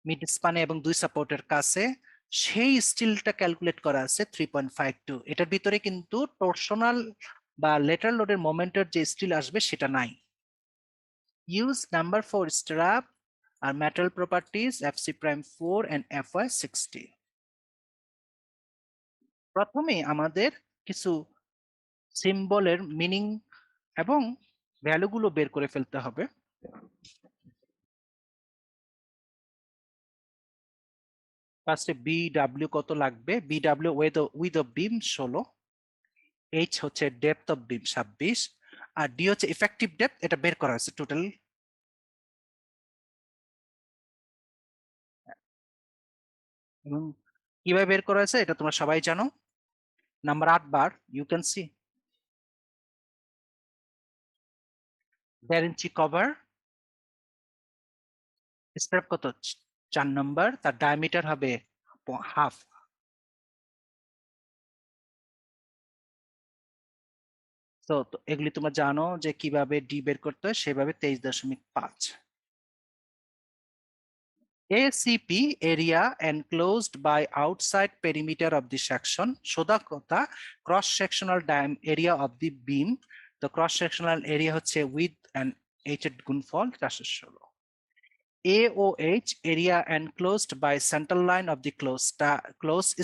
মিড স্পানে এবং দুই সাপোর্টের কাছে সেই স্টিলটা ক্যালকুলেট করা আছে 3.52। এটার ভিতরে কিন্তু টরশনাল বা লেটারাল লোডের মোমেন্টের যে স্টিল আসবে সেটা নাই। Use number 4 strap R metal properties FC prime 4 and FY 60। প্রথমে আমাদের কিছু সিম্বলের মিনিং এবং ভ্যালুগুলো বের করে ফেলতে হবে। ফার্স্টে BW কত লাগবে, BW width of beam 16, H হচ্ছে ডেপথ অফ বিম 26, আর D হচ্ছে ইফেক্টিভ ডেপথ, এটা বের করা হয়েছে টোটাল। এবং কিভাবে বের করা হয়েছে এটা তোমরা সবাই জানো। Number 8 bar you can see 1.5 inch cover, strap কত 4 নাম্বার, তার ডায়ামিটার হবে হাফ। তো এগুলি তোমরা জানো যে কিভাবে ডি বের করতে হয়, সেভাবে 23.5। ACP area enclosed by outside perimeter of the section. সোজা কথা cross sectional area of the beam, the cross sectional area হচ্ছে width and h এর গুণফল 416। AOH area enclosed by central line of the close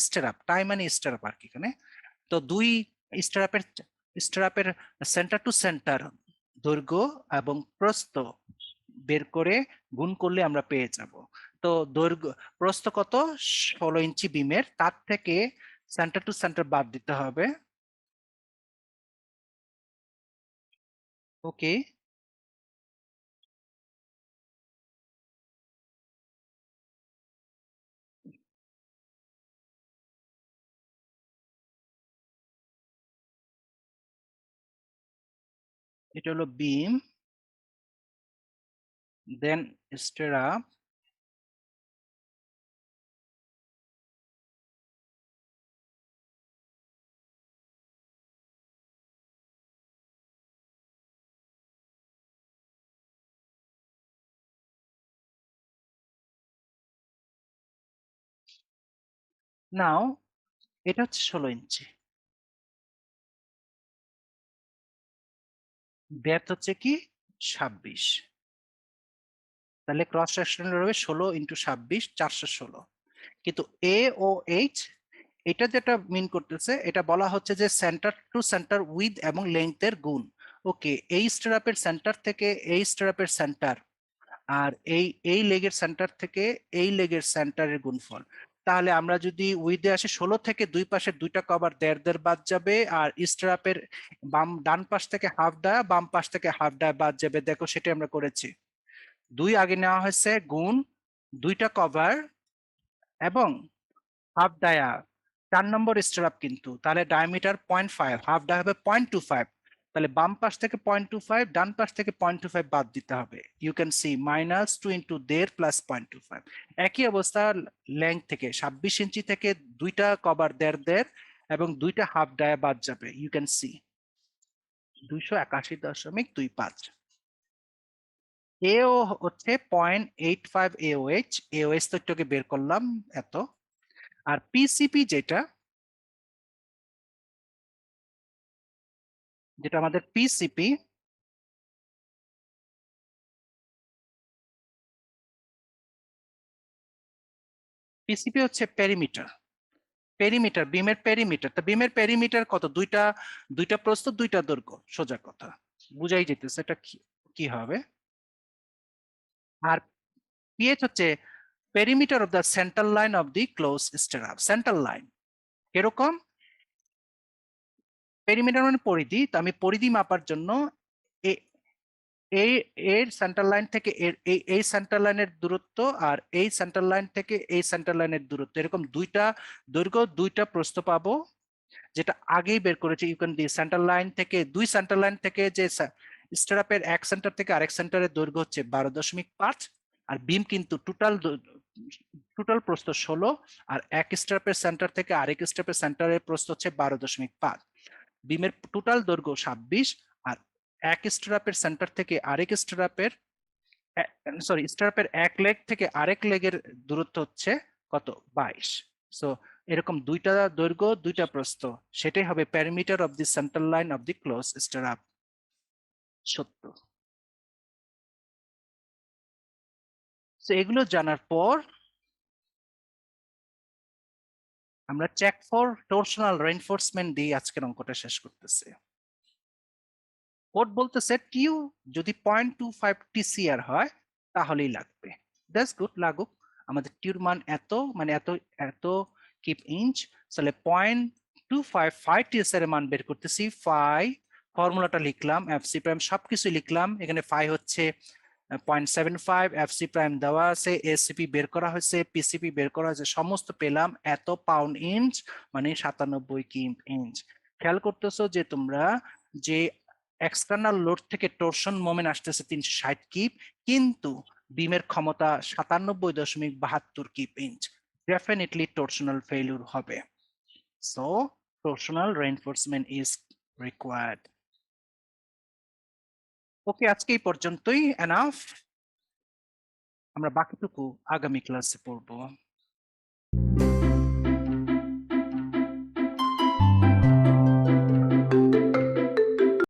stirrup, টাই মানে stirrup আর কি এখানে। তো দুই স্ট্রাপের সেন্টার টু সেন্টার দৈর্ঘ্য এবং প্রস্থ বের করে গুণ করলে আমরা পেয়ে যাব। তো দৈর্ঘ্য প্রস্থ কত 16 ইঞ্চি বিমের, তার থেকে সেন্টার টু সেন্টার বাদ দিতে হবে। ওকে, এটা হলো বিম, দেন স্ট্রাপ, নাও এটা হচ্ছে 16 ইঞ্চি, ব্যাস হচ্ছে কি 26, তাহলে ক্রস সেকশনাল হবে 16 ইন্টু 26 416। কিন্তু এ ও এইচ এটা যেটা মিন করতেছে, এটা বলা হচ্ছে যে সেন্টার টু সেন্টার উইথ এবং লেংথের গুণ। ওকে, এই স্ট্রাপের সেন্টার থেকে এই স্ট্রাপের সেন্টার আর এই লেগের সেন্টার থেকে এই লেগের সেন্টারের গুণফল। তাহলে আমরা যদি উইথে আসি 16 থেকে দুই পাশে দুইটা কভার 1.5 বাদ যাবে, আর স্ট্রাপের ডান পাশ থেকে হাফ ডায়া, বাম পাশ থেকে হাফ ডায়া বাদ যাবে। দেখো সেটা আমরা করেছি। দুই আগে নেওয়া হয়েছে গুণ দুইটা কভার এবং হাফ ডায়া 4 নম্বর স্ট্রাপ, কিন্তু তাহলে ডায়ামিটার 0.5, হাফ ডায়া হবে 0.25। তাহলে বাম পাশ থেকে 0.25, ডান পাশ থেকে 0.25 বাদ দিতে হবে। You can see -2 into 1.5 plus 0.25। একই অবস্থা লেংথ থেকে 26 ইঞ্চি থেকে দুইটা কভার 1.5 এবং দুইটা হাফ ডায়া বাদ যাবে। You can see 281.25। এও হচ্ছে 0.85 AOH, AOH তো একটু বের করলাম এত। আর পিসিপি যেটা আমাদের পিসিপি হচ্ছে পেরিমিটার, বিমের পেরিমিটার। তা বিমের পেরিমিটার কত, দুইটা প্রস্থ দুইটা দৈর্ঘ্য, সোজা কথা বুঝাই যেতেছে এটা কি হবে। আর পিএইচ হচ্ছে perimeter of the central line of the close strap. Central line কিরকম, পেরিমিটার মানে পরিধি, তো আমি পরিধি মাপার জন্য এই এর সেন্টার লাইন থেকে এই সেন্টার লাইনের দূরত্ব আর এই সেন্টার লাইন থেকে এই সেন্টার লাইনের দূরত্ব, এরকম দুইটা দৈর্ঘ্য দুইটা প্রস্থ পাবো, যেটা আগেই বের করেছি। You can the centre line থেকে দুই সেন্টার লাইন থেকে যে স্ট্রাপের এক সেন্টার থেকে আরেক সেন্টারের দৈর্ঘ্য হচ্ছে 12.5, আর বিম কিন্তু টোটাল টোটাল প্রস্থ 16, আর এক স্ট্র্যাপের সেন্টার থেকে আরেক স্ট্র্যাপের সেন্টারের প্রস্থ হচ্ছে 12.5। বিমের টোটাল দৈর্ঘ্য 26, আর এক স্ট্র্যাপের সেন্টার থেকে আরেক স্ট্র্যাপের স্ট্র্যাপের এক লেগ থেকে আরেক লেগের দূরত্ব হচ্ছে কত, 22। সো এরকম দুইটা দৈর্ঘ্য দুইটা প্রস্থ, সেটাই হবে perimeter of the centre line of the close strap. সত্য। তো এগুলো জানার পর আমরা চেক ফর টরশনাল রেইনফোর্সমেন্ট দিয়ে আজকের অঙ্কটা শেষ করতেছি। কোড বলতেছে টিউ যদি 0.25 TCR হয় তাহলেই লাগবে। দ্যাটস গুড, লাগুক। আমাদের টিউর মান এত, মানে এত এত কিপ ইঞ্চ, তাহলে 0.255 TSR এর মান বের করতেছি। ফাই ফর্মুলাটা লিখলাম, এফসি প্রাইম সবকিছু লিখলাম। এখানে ফাই হচ্ছে 0.75, এফসি প্রাইম দেওয়া আছে, এসিপি বের করা হয়েছে, পিসিপি বের করা হয়েছে, সমস্ত পেলাম। এত পাউন্ড ইঞ্চ মানে 97 কিপ ইঞ্চ। খেয়াল করতেছো যে তোমরা যে এক্সটার্নাল লোড থেকে টরশন মোমেন্ট আসতেছে 360 কিপ, কিন্তু বিমের ক্ষমতা 97.72 kip inch, definitely torsional failure হবে। So torsional reinforcement is required. Okay, আজকে এই পর্যন্তই এনাফ। আমরা বাকিটুকু আগামী ক্লাসে পড়বো।